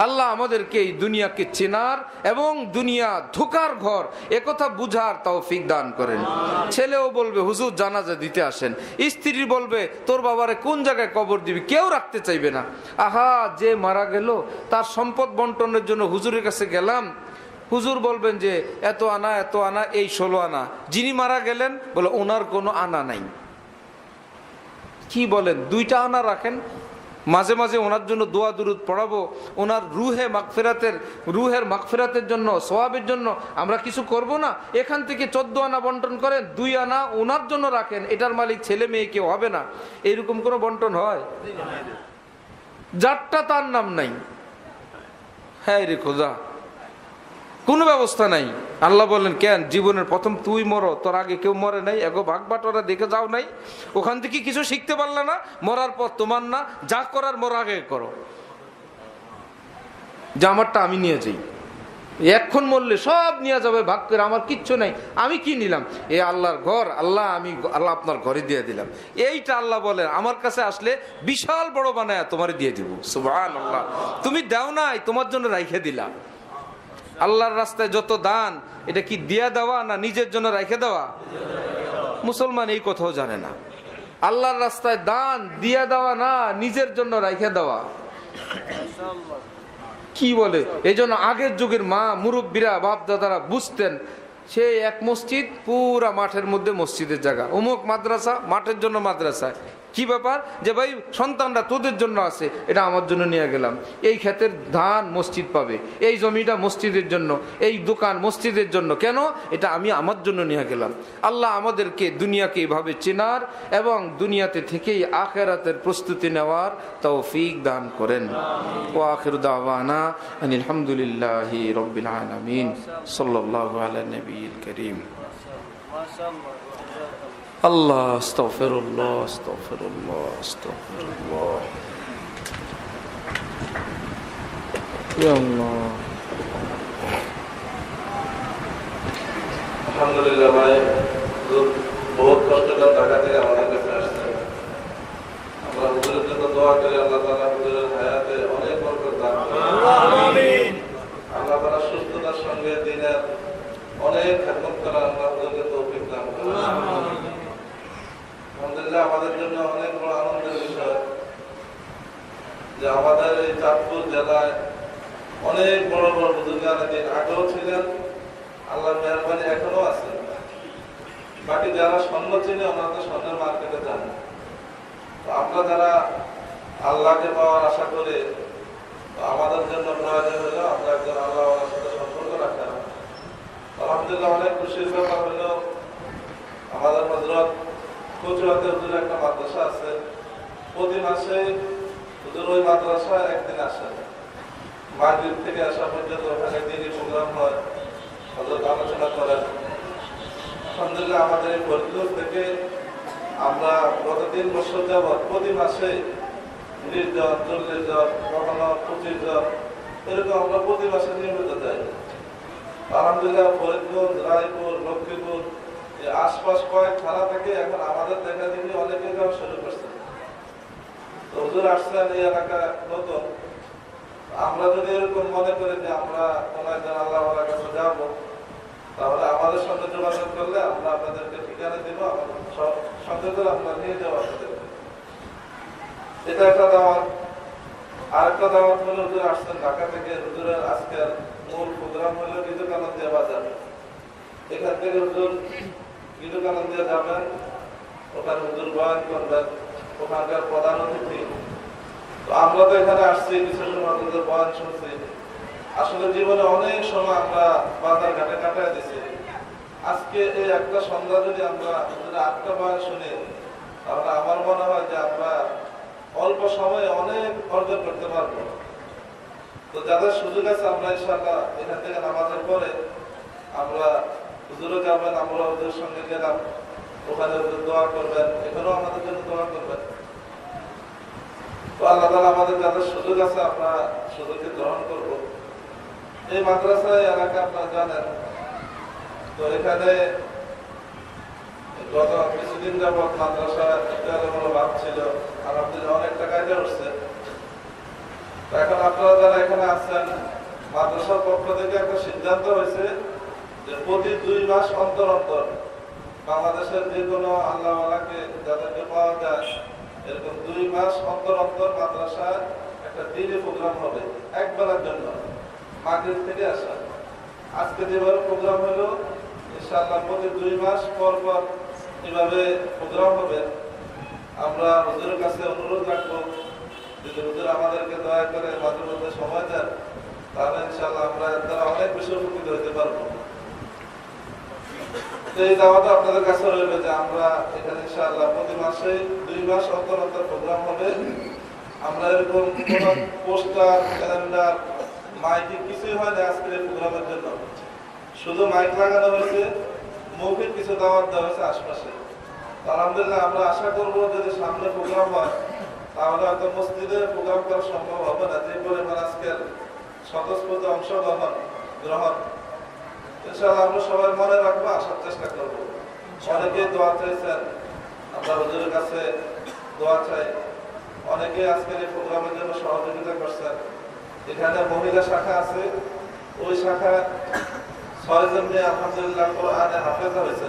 আল্লাহ আমাদেরকে এই দুনিয়াকে চেনার এবং দুনিয়া ধোকার ঘর একথা বুঝার তৌফিক দান করেন। ছেলেও বলবে হুজুর জানাজা দিতে আসেন, স্ত্রী বলবে তোর বাবারে কোন জায়গায় কবর দিবি, কেউ রাখতে চাইবে না। আহা, যে মারা গেল তার সম্পদ বন্টনের জন্য হুজুরের কাছে গেলাম, হুজুর বলবেন যে এত আনা এত আনা, এই 16 আনা। যিনি মারা গেলেন বলে ওনার কোনো আনা নাই। কি বলেন, 2টা আনা রাখেন, মাঝে মাঝে ওনার জন্য দোয়া দুরুদ পড়াবো, ওনার রুহের মাগফিরাতের জন্য, সওয়াবের জন্য আমরা কিছু করব না? এখান থেকে 14 আনা বন্টন করেন, 2 আনা ওনার জন্য রাখেন, এটার মালিক ছেলে মেয়ে কেউ হবে না। এইরকম কোনো বন্টন হয়? যারটা তার নাম নাই। হ্যাঁ রে খোদা, কোনো ব্যবস্থা নাই। আল্লাহ বললেন কেন, জীবনের প্রথম তুই মরো, তোর আগে কেউ মরে নাই, এগো ভাগ বাটোয়ারা দেখে যাও নাই, ওখান থেকে কিছু শিখতে পারলে না, মরার পর তোমার না, যা করার মর আগে করো, যে আমারটা আমি নিয়ে যাই। এখন মরলে সব নিয়ে যাবে ভাগ করে, আমার কিচ্ছু নাই, আমি কি নিলাম? এ আল্লাহর ঘর, আল্লাহ আপনার ঘরে দিয়ে দিলাম। এইটা আল্লাহ বলেন, আমার কাছে আসলে বিশাল বড় বানায় তোমার দিয়ে দিব। সুবহানাল্লাহ। তুমি দাও নাই, তোমার জন্য রাইখে দিলাম। আল্লাহর রাস্তায় যত দান, এটা কি দিয়া দেওয়া না নিজের জন্য রেখে দেওয়া? মুসলমান এই কথাও জানে না। আল্লাহর রাস্তায় দান দিয়া দেওয়া না নিজের জন্য রেখে দেওয়া। কি বলে, এই জন্য আগের যুগের মা মুরব্বীরা বাপ দাদারা বুঝতেন, সে এক মসজিদ, পুরা মাঠের মধ্যে মসজিদের জায়গা, অমুক মাদ্রাসা, মাঠের জন্য মাদ্রাসায়। কি ব্যাপার, যে ভাই সন্তানরা তোদের জন্য আছে, এটা আমার জন্য নিয়ে গেলাম। এই ক্ষেতের ধান মসজিদ পাবে, এই জমিটা মসজিদের জন্য, এই দোকান মসজিদের জন্য। কেন? এটা আমি আমার জন্য নিয়ে গেলাম। আল্লাহ আমাদেরকে দুনিয়াকে এভাবে চেনার এবং দুনিয়াতে থেকেই আখিরাতের প্রস্তুতি নেওয়ার তৌফিক দান করেন। ওয়া আখিরু দাওয়ানা আনিল হামদুলিল্লাহি রাব্বিল আলামিন। সাল্লাল্লাহু আলা নবিয়িল কারীম। আল্লাহ আস্তাগফিরুল্লাহ আস্তাগফিরুল্লাহ আস্তাগফিরুল্লাহ। ইয়া আল্লাহ। আলহামদুলিল্লাহ ভাই, বহুত কষ্ট করে ঢাকা থেকে আমাদের কাছে আসছেন। আমরা হুজুরের জন্য দোয়া করি, আল্লাহ তাআলা হুজুরের হায়াতে অনেক বরকত দান করুন। আমিন। আল্লাহ তাআলা সুস্থতার সঙ্গে দিনের অনেক খেদমত করা আল্লাহ হুজুরকে তৌফিক দান করুন। আলহামদুলিল্লাহ, আমাদের জন্য অনেক বড় আনন্দের বিষয় জেলায় অনেক বড় বড় বুজুর্গানের দিন আগেও ছিলেন, আল্লাহর মেহরবানি এখনো আছে। বাকি যারা স্বর্ণ চিনে ওনারা তো স্বর্ণের মার্কেটে যান। তো আমরা যারা আল্লাহকে পাওয়ার আশা করে, তো আমাদের জন্য প্রয়োজন হলো আমরা একজন আল্লাহওয়ালার সাথে সম্পর্ক রাখা। আলহামদুলিল্লাহ অনেক খুশির ব্যাপার হলো আমাদের হযরত কচুয়াতে হুজুর একটা মাদ্রাসা আছে, প্রতি মাসে হুজুর ওই মাদ্রাসায় একদিন আসেন, মাগরিব থেকে আসা পর্যন্ত ওখানে দিনই প্রোগ্রাম হয়, হযরত আলোচনা করেন। আলহামদুলিল্লাহ আমাদের এই ফরিদপুর থেকে আমরা গত 3 বছর যাবৎ প্রতি মাসে 20 জন, 40 জন, কখনো 25 জন, এরকম আমরা প্রতি মাসে নিয়মিত যাই। আলহামদুলিল্লাহ ফরিদগঞ্জ, রায়পুর, লক্ষ্মীপুর এই আশপাশ কয়েক থানা থেকে এখন আমাদের দেখা দেখি অনেকে যাওয়া শুরু করছে। তো হুজুর আসছেন এই এলাকা নতুন, আমরা যদি এরকম মনে করি যে আমরা কোন একজন আল্লাহওয়ালার কাছে যাব, তাহলে আমাদের সঙ্গে যোগাযোগ করলে আমরা আপনাদেরকে ঠিকানা দিব, আমাদের সঙ্গে করে আমরা নিয়ে যাবো আপনাদেরকে। এটা একটা দাওয়াত। আরেকটা দাওয়াত হলো হুজুর আসছেন ঢাকা থেকে। হুজুরের আজকের মূল প্রোগ্রাম হলো বিবেকানন্দিয়া বাজার। এখান থেকে হুজুর বিবেকানন্দিয়া যাবেন, ওখানে হুজুর বয়ান করবেন, ওখানকার প্রধান অতিথি। তো আমরা তো এখানে আসছি, কিছু সময় হুজুর বয়ান শুনছি। আসলে জীবনে অনেক সময় আমরা বাজার ঘাটে কাটায় দিছি। আজকে এই একটা সন্ধ্যা যদি আমরা হুজুরের 8টা বয়ান শুনি, তাহলে আমার মনে হয় যে আমরা অল্প সময়ে অনেক অর্জন করতে পারবো। তো যাদের সুযোগ আছে আমরা ইনশাআল্লাহ এখান থেকে নামাজের পরে আমরা হুজুরও যাবেন, আমরা হুজুরের সঙ্গে গেলাম, ওখানে হুজুর দোয়া করবেন, এখানেও আমাদের জন্য দোয়া করবেন। তো আল্লাহ তাআলা আমাদের যাদের সুযোগ আছে আমরা সুযোগকে গ্রহণ করব। এই মাদ্রাসায় এলাকা আপনারা জানেন, তো এখানে গত কিছুদিন যাবৎ মাদ্রাসা একটা ভাব ছিল, আলহামদুলিল্লাহ অনেক টাকায় উঠছে। এখন আপনারা যারা এখানে আছেন, মাদ্রাসার পক্ষ থেকে একটা সিদ্ধান্ত হয়েছে যে প্রতি 2 মাস অন্তর অন্তর বাংলাদেশের যে কোনো আল্লাহওয়ালাকে যাদেরকে পাওয়া যায়, এরকম 2 মাস অন্তর অন্তর মাদ্রাসায় একটা দিনে প্রোগ্রাম হবে, একবেলার জন্য, মাগরিব থেকে আসা। আজকে যেভাবে প্রোগ্রাম হলো, ইনশাআল্লাহ প্রতি 2 মাস পর পর এভাবে প্রোগ্রাম হবে। আমরা হুজুরের কাছে অনুরোধ রাখবো, যদি হুজুর আমাদেরকে দয়া করে মাঝে মধ্যে সময় দেন, তাহলে ইনশাআল্লাহ আমরা তারা অনেক বেশি উপকৃত হতে পারবো। এই দাওয়াত আপনাদের কাছে রইবে যে আমরা এখানে ইনশাআল্লাহ প্রতি মাসে 2 মাস অন্তর অন্তর প্রোগ্রাম হবে। আমরা এরকম কোন পোস্টার, ক্যালেন্ডার, মাইকিং কিছুই হয় না আজকের এই প্রোগ্রামের জন্য। শুধু মাইক লাগানো হয়েছে, মৌখিক কিছু দাওয়াত দেওয়া হয়েছে আশপাশে। আলহামদুলিল্লাহ আমরা আশা করবো যদি সামনে প্রোগ্রাম হয়, তাহলে হয়তো মসজিদে প্রোগ্রাম করা সম্ভব হবে না, যে পরিমাণ আজকের স্বতঃস্ফূর্ত অংশগ্রহণ। ইনশাআল্লাহ আমরা সবাই মনে রাখবো, আসার চেষ্টা করবো। অনেকেই দোয়া চাইছেন, আমরা হুজুরের কাছে দোয়া চাই। অনেকে আজকের এই প্রোগ্রামের জন্য সহযোগিতা করছেন। এখানে মহিলা শাখা আছে, ওই শাখায় 6 জন মেয়ে আলহামদুলিল্লাহ কোরআনে হাফেজা হয়েছে।